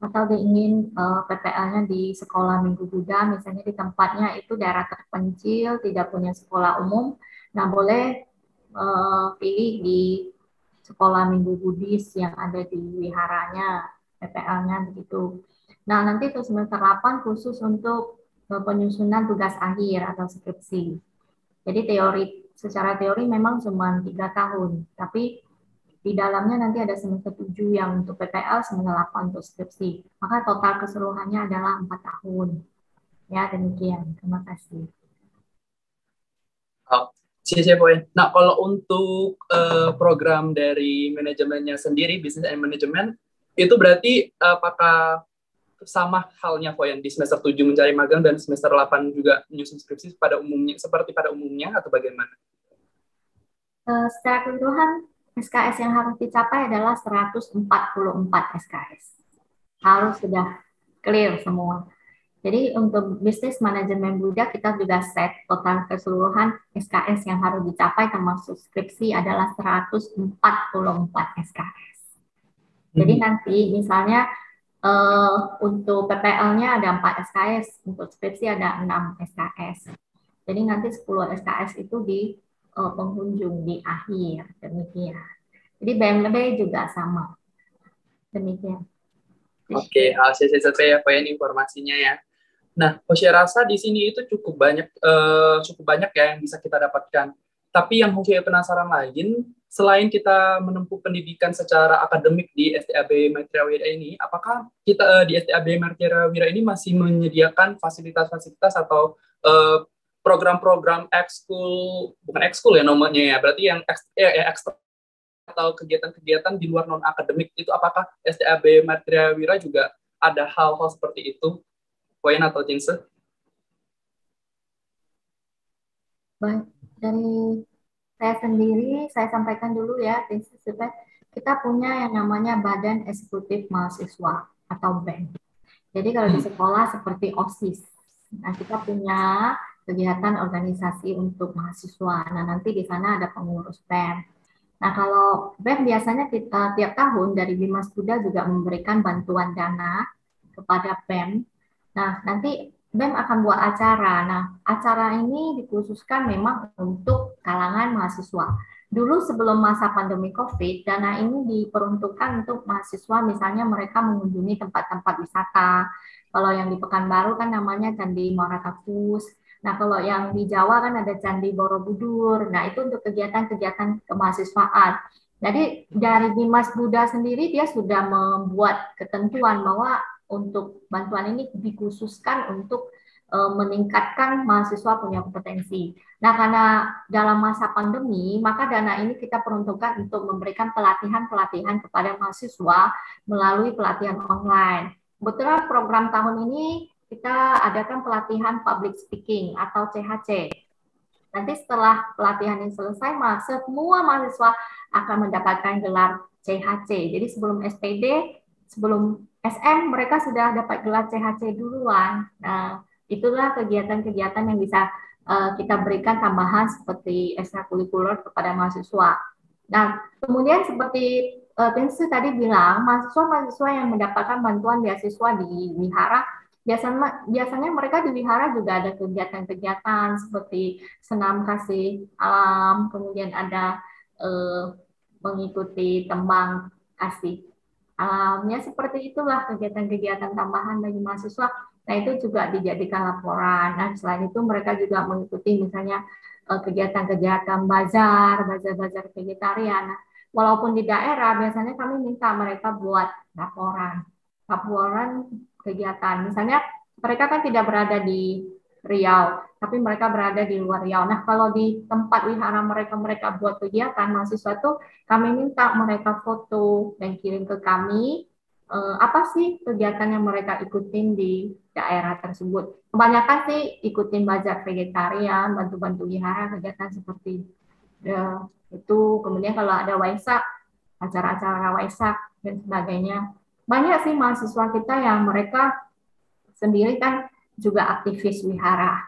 atau dia ingin PPL-nya di sekolah Minggu Buddha, misalnya di tempatnya itu daerah terpencil, tidak punya sekolah umum, nah boleh pilih di sekolah Minggu Buddhis yang ada di wiharanya, PPL-nya begitu. Nah, nanti itu semester 8 khusus untuk penyusunan tugas akhir atau skripsi. Jadi secara teori memang cuma 3 tahun, tapi di dalamnya nanti ada semester 7 yang untuk PPL, semester 8 untuk skripsi. Maka total keseluruhannya adalah 4 tahun. Ya, demikian. Terima kasih. Nah, kalau untuk program dari manajemennya sendiri, business and management, itu berarti apakah sama halnya Foyan di semester 7 mencari magang dan semester 8 juga menyusun skripsi pada umumnya, seperti pada umumnya atau bagaimana? Secara keseluruhan, SKS yang harus dicapai adalah 144 SKS. Harus sudah clear semua. Jadi untuk bisnis manajemen Buddha kita juga set total keseluruhan SKS yang harus dicapai termasuk skripsi adalah 144 SKS. Jadi nanti misalnya untuk PPL-nya ada 4 SKS, untuk skripsi ada 6 SKS. Jadi nanti 10 SKS itu di penghujung di akhir, demikian. Jadi BMB juga sama, demikian. Oke, saya ya informasinya ya. Nah, Hoshe rasa di sini itu cukup banyak ya yang bisa kita dapatkan. Tapi yang Hoshe penasaran lain, selain kita menempuh pendidikan secara akademik di STAB Maitreya Wira ini, apakah kita di STAB Maitreya Wira ini masih menyediakan fasilitas-fasilitas atau program-program ekskul, bukan ekskul ya namanya ya, berarti yang ekstra atau kegiatan-kegiatan di luar non-akademik itu, apakah STAB Maitreya Wira juga ada hal-hal seperti itu? Poin atau Jinse? Baik, dari saya sendiri, saya sampaikan dulu ya, kita punya yang namanya Badan Eksekutif Mahasiswa atau BEM. Jadi kalau di sekolah seperti OSIS, nah kita punya kegiatan organisasi untuk mahasiswa. Nah nanti di sana ada pengurus BEM. Nah kalau BEM biasanya kita tiap tahun dari Bimas Buddha juga memberikan bantuan dana kepada BEM. Nah, nanti BEM akan buat acara. Nah, acara ini dikhususkan memang untuk kalangan mahasiswa. Dulu sebelum masa pandemi COVID, dana ini diperuntukkan untuk mahasiswa, misalnya mereka mengunjungi tempat-tempat wisata, Kalau yang di Pekanbaru kan namanya Candi Muara Takus. Nah, kalau yang di Jawa kan ada Candi Borobudur. Nah, itu untuk kegiatan-kegiatan kemahasiswaan. Jadi dari Dimas Buddha sendiri dia sudah membuat ketentuan bahwa untuk bantuan ini dikhususkan untuk meningkatkan mahasiswa punya kompetensi. Nah, karena dalam masa pandemi, maka dana ini kita peruntukkan untuk memberikan pelatihan-pelatihan kepada mahasiswa melalui pelatihan online. Kebetulan program tahun ini kita adakan pelatihan public speaking atau CHC. Nanti setelah pelatihan ini selesai, semua mahasiswa akan mendapatkan gelar CHC. Jadi sebelum SPD, sebelum SM, mereka sudah dapat gelar CHC duluan. Nah, itulah kegiatan-kegiatan yang bisa kita berikan tambahan seperti ekstrakurikuler kepada mahasiswa. Nah, kemudian seperti Tinsu tadi bilang, mahasiswa-mahasiswa yang mendapatkan bantuan beasiswa di wihara, biasanya mereka di wihara juga ada kegiatan-kegiatan seperti senam kasih alam, kemudian ada mengikuti tembang kasih alamnya, seperti itulah kegiatan-kegiatan tambahan bagi mahasiswa. Nah, itu juga dijadikan laporan. Nah, selain itu mereka juga mengikuti misalnya kegiatan-kegiatan bazar vegetarian. Nah, walaupun di daerah, biasanya kami minta mereka buat laporan kegiatan. Misalnya mereka kan tidak berada di Riau, tapi mereka berada di luar Riau. Nah, kalau di tempat wihara mereka buat kegiatan, mahasiswa tuh kami minta mereka foto dan kirim ke kami apa sih kegiatan yang mereka ikutin di daerah tersebut. Kebanyakan sih ikutin bazar vegetarian, bantu-bantu wihara, kegiatan seperti itu. Kemudian kalau ada Waisak, acara-acara Waisak dan sebagainya. Banyak sih mahasiswa kita yang mereka sendiri kan juga aktivis wihara,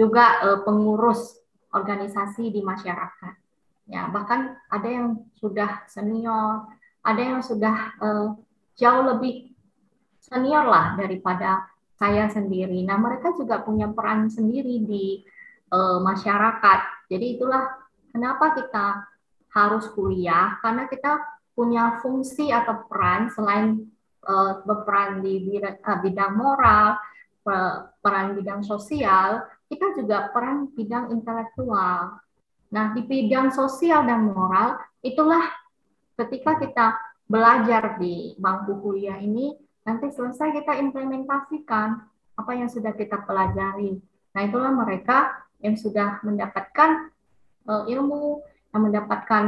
juga pengurus organisasi di masyarakat. Ya, bahkan ada yang sudah senior, ada yang sudah jauh lebih senior lah daripada saya sendiri. Nah, mereka juga punya peran sendiri di masyarakat. Jadi itulah kenapa kita harus kuliah, karena kita punya fungsi atau peran selain berperan di bidang moral, peran bidang sosial, kita juga peran bidang intelektual. Nah, di bidang sosial dan moral, itulah ketika kita belajar di bangku kuliah ini, nanti selesai kita implementasikan apa yang sudah kita pelajari. Nah, itulah mereka yang sudah mendapatkan ilmu, yang mendapatkan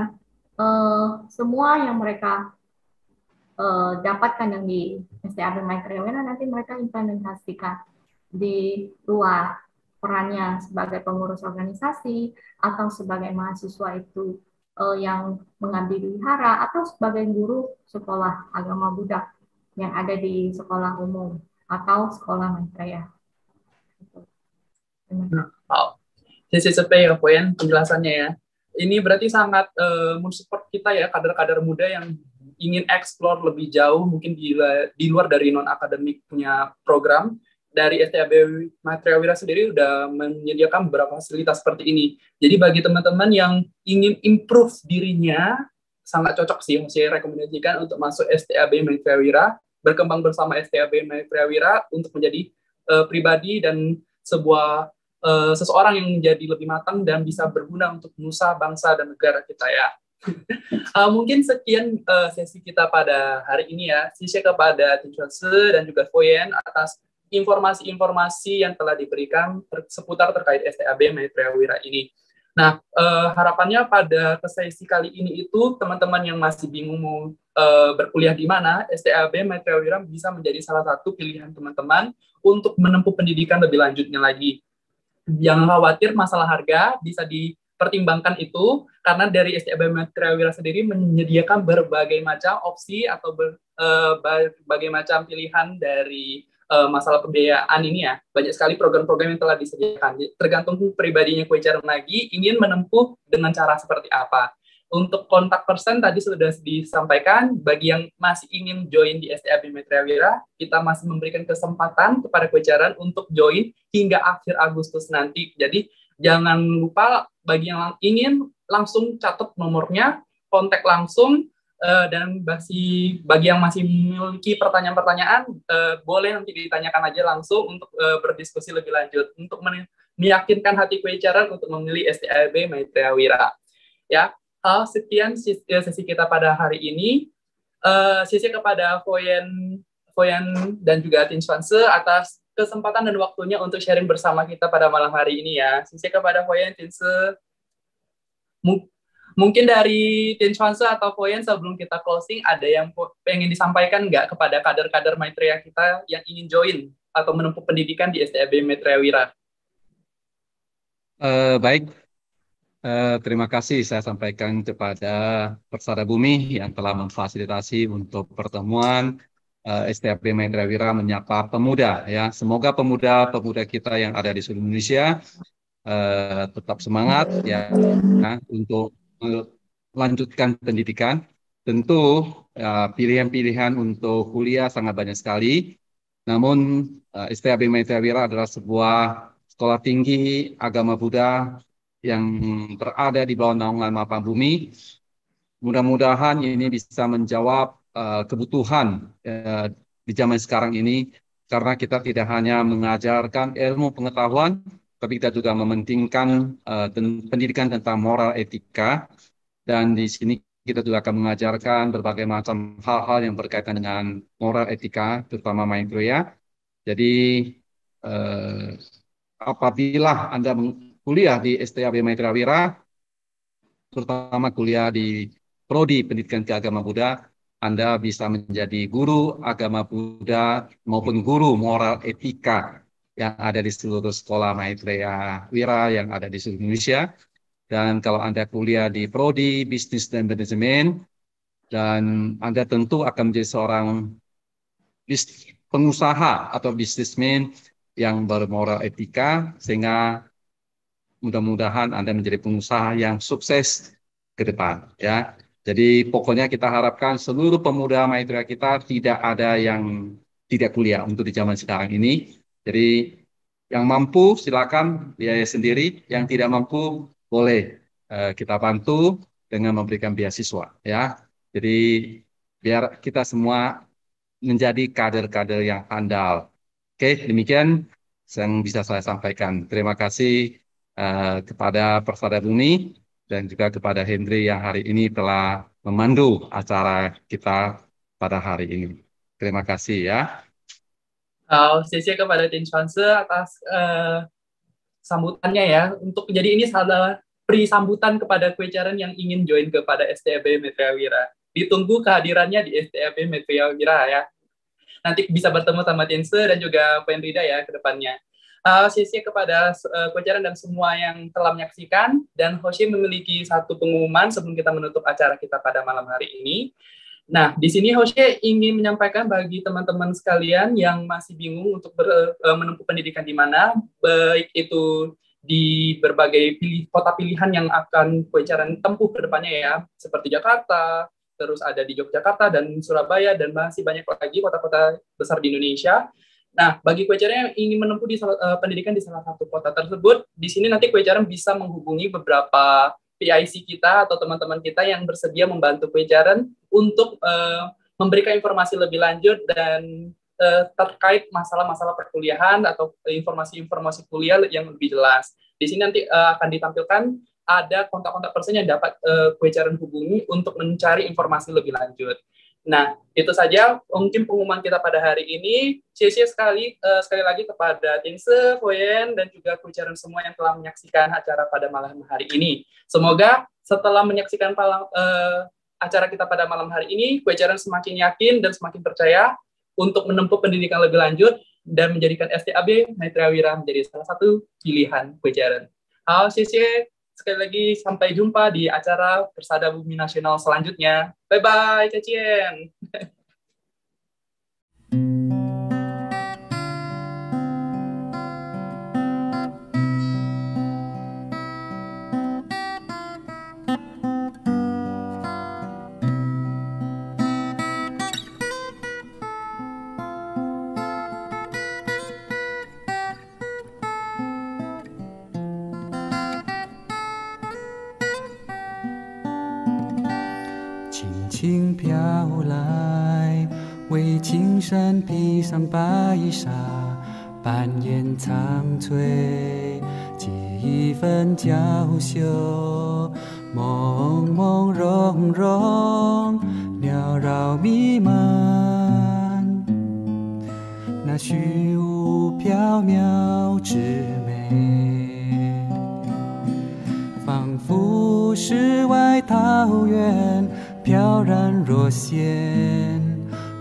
semua yang mereka dapatkan yang di STAB Maitreya, nanti mereka implementasikan di luar perannya sebagai pengurus organisasi atau sebagai mahasiswa itu yang mengambil wihara atau sebagai guru sekolah agama Buddha yang ada di sekolah umum atau sekolah Maitreya. Wow, CCCP ya poin penjelasannya ya. Ini berarti sangat mensupport kita ya, kader-kader muda yang ingin eksplor lebih jauh, mungkin di luar dari non-akademik punya program. Dari STAB Maitreya Wira sendiri sudah menyediakan beberapa fasilitas seperti ini. Jadi bagi teman-teman yang ingin improve dirinya, sangat cocok sih, saya rekomendasikan untuk masuk STAB Maitreya Wira, berkembang bersama STAB Maitreya Wira untuk menjadi pribadi dan seseorang yang menjadi lebih matang dan bisa berguna untuk nusa, bangsa, dan negara kita ya. Mungkin sekian sesi kita pada hari ini ya. Sisi kepada Tin Chuan Se dan juga Foyen atas informasi-informasi yang telah diberikan seputar terkait STAB Maitreya Wira ini. Nah, harapannya pada sesi kali ini itu teman-teman yang masih bingung mau berkuliah di mana, STAB Maitreya Wira bisa menjadi salah satu pilihan teman-teman untuk menempuh pendidikan lebih lanjutnya lagi. Jangan khawatir masalah harga, bisa dipertimbangkan itu, karena dari STAB Maitreya Wira sendiri menyediakan berbagai macam opsi atau berbagai macam pilihan dari masalah pembiayaan ini ya. Banyak sekali program-program yang telah disediakan. Tergantung pribadinya Kwecharan lagi ingin menempuh dengan cara seperti apa. Untuk kontak person tadi sudah disampaikan, bagi yang masih ingin join di STAB Maitreya Wira, kita masih memberikan kesempatan kepada Kwecharan untuk join hingga akhir Agustus nanti. Jadi jangan lupa bagi yang ingin langsung catat nomornya, kontak langsung Dan bagi yang masih memiliki pertanyaan-pertanyaan, boleh nanti ditanyakan aja langsung untuk berdiskusi lebih lanjut, untuk meyakinkan hati Kuecaran untuk memilih STAB Maitreya Wira. Ya, sekian sesi kita pada hari ini. Sisi kepada Voyen dan juga Tin Schwanze atas kesempatan dan waktunya untuk sharing bersama kita pada malam hari ini ya. Sisi kepada Voyen, Tinse. Mungkin dari Tin Schwanze atau Voyen sebelum kita closing, ada yang pengen disampaikan nggak kepada kader-kader Maitreya kita yang ingin join atau menempuh pendidikan di STAB Maitreya Wira? Baik, terima kasih saya sampaikan kepada Persada Bumi yang telah memfasilitasi untuk pertemuan STAB Maitreya Wira menyapa pemuda ya. Semoga pemuda-pemuda kita yang ada di seluruh Indonesia tetap semangat ya untuk melanjutkan pendidikan. Tentu pilihan-pilihan untuk kuliah sangat banyak sekali. Namun STAB Maitreya Wira adalah sebuah sekolah tinggi agama Buddha yang berada di bawah naungan Mapa Bumi. Mudah-mudahan ini bisa menjawab kebutuhan di zaman sekarang ini, karena kita tidak hanya mengajarkan ilmu pengetahuan, tapi kita juga mementingkan pendidikan tentang moral etika, dan di sini kita juga akan mengajarkan berbagai macam hal-hal yang berkaitan dengan moral etika, terutama Maitreya. Jadi apabila Anda kuliah di STAB Maitreya Wira, terutama kuliah di Prodi Pendidikan Keagamaan Buddha, Anda bisa menjadi guru agama Buddha maupun guru moral etika yang ada di seluruh sekolah Maitreya Wira yang ada di seluruh Indonesia. Dan kalau Anda kuliah di Prodi Bisnis dan Manajemen, dan Anda tentu akan menjadi seorang pengusaha atau bisnismen yang bermoral etika, sehingga mudah-mudahan Anda menjadi pengusaha yang sukses ke depan ya. Jadi pokoknya kita harapkan seluruh pemuda Maitreya kita tidak ada yang tidak kuliah untuk di zaman sekarang ini. Jadi yang mampu silakan biaya sendiri, yang tidak mampu boleh kita bantu dengan memberikan beasiswa ya. Jadi biar kita semua menjadi kader-kader yang andal. Oke, demikian yang bisa saya sampaikan. Terima kasih kepada Persada Bumi dan juga kepada Hendri yang hari ini telah memandu acara kita pada hari ini. Terima kasih ya. Sesi kepada Tin Schwanze atas sambutannya ya. Jadi ini salah beri sambutan kepada Kuecaran yang ingin join kepada STAB Maitreya Wira. Ditunggu kehadirannya di STAB Maitreya Wira ya. Nanti bisa bertemu sama Tinse dan juga Penrida ya ke depannya. Sesi kepada Kuecaran dan semua yang telah menyaksikan, dan Hoshi memiliki satu pengumuman sebelum kita menutup acara kita pada malam hari ini. Nah, di sini Hoshi ingin menyampaikan bagi teman-teman sekalian yang masih bingung untuk menempuh pendidikan di mana, baik itu di berbagai kota pilihan yang akan Kuecaran tempuh ke depannya ya, seperti Jakarta, terus ada di Yogyakarta dan Surabaya, dan masih banyak lagi kota-kota besar di Indonesia. Nah, bagi Kuecaran yang ingin menempuh pendidikan di salah satu kota tersebut, di sini nanti Kuecaran bisa menghubungi beberapa PIC kita atau teman-teman kita yang bersedia membantu Kuecaran untuk memberikan informasi lebih lanjut dan terkait masalah-masalah perkuliahan atau informasi-informasi kuliah yang lebih jelas. Di sini nanti akan ditampilkan ada kontak-kontak person yang dapat Kuecaran hubungi untuk mencari informasi lebih lanjut. Nah, itu saja mungkin pengumuman kita pada hari ini. Sia-sia sekali lagi kepada Tinse, Voyen, dan juga Kuecaran semua yang telah menyaksikan acara pada malam hari ini. Semoga setelah menyaksikan acara kita pada malam hari ini, Kuecaran semakin yakin dan semakin percaya untuk menempuh pendidikan lebih lanjut dan menjadikan STAB Maitreya Wira menjadi salah satu pilihan Kuecaran. Sia-sia. Sekali lagi, sampai jumpa di acara Persada Bumi Nasional selanjutnya. Bye-bye, Cacien.轻轻轻飘来，为青山披上白纱，扮演苍翠，几分娇羞，朦朦胧胧，缭绕弥漫，那虚无缥缈之美，仿佛世外桃源，飘然若仙，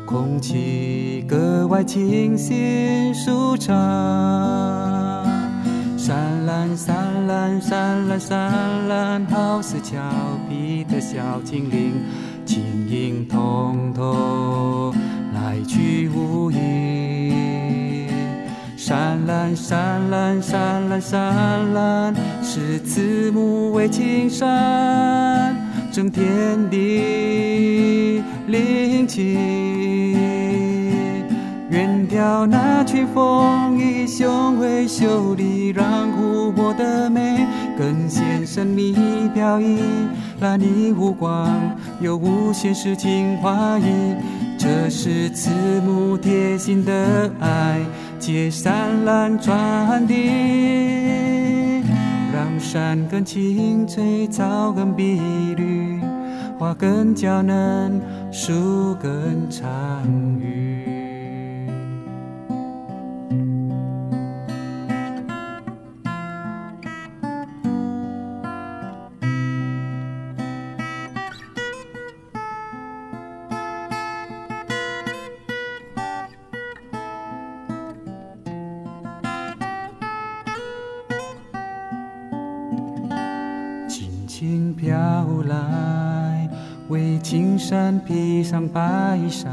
空气格外清新舒畅。闪蓝闪蓝闪蓝闪蓝，好似俏皮的小精灵，轻盈通透，来去无影。闪蓝闪蓝闪蓝闪蓝，是慈母为青山，正天地灵气。远眺那群风衣雄伟秀丽，让湖泊的美更显神秘飘逸。蓝你无光，有无限诗情画意，这是慈母贴心的爱，借山岚传递，让山根青翠，草根碧绿，花根娇嫩，树根长郁。轻飘来，为青山披上白纱，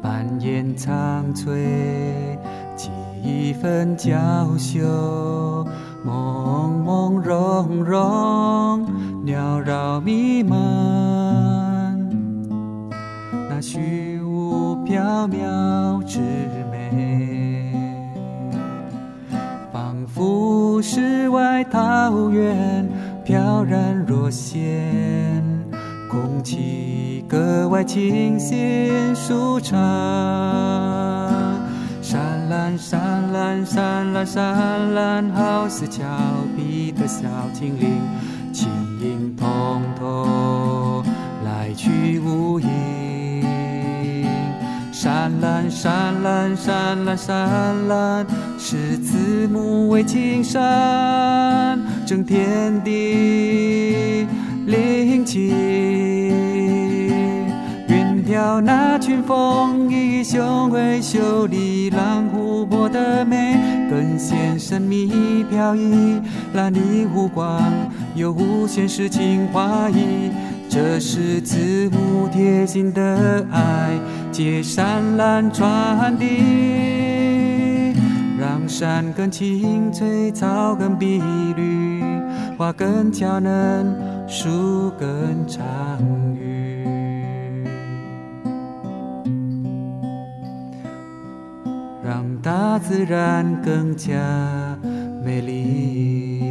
扮演苍翠，几分娇羞，朦朦胧胧，缭绕弥漫，那虚无缥缈之美，仿佛世外桃源，飘然若仙，空气格外清新舒畅。闪蓝闪蓝闪蓝闪蓝，好似俏皮的小精灵，轻盈通透，来去无影。闪蓝闪蓝闪蓝闪蓝，是慈母为青山，正天地灵气。远眺那群风衣雄伟秀丽，让湖泊的美更显神秘飘逸。蓝你无光，有无限诗情画意，这是慈母贴心的爱，借山岚传递，让山根青翠，草根碧绿，花根娇嫩，树根长郁。让大自然更加美丽。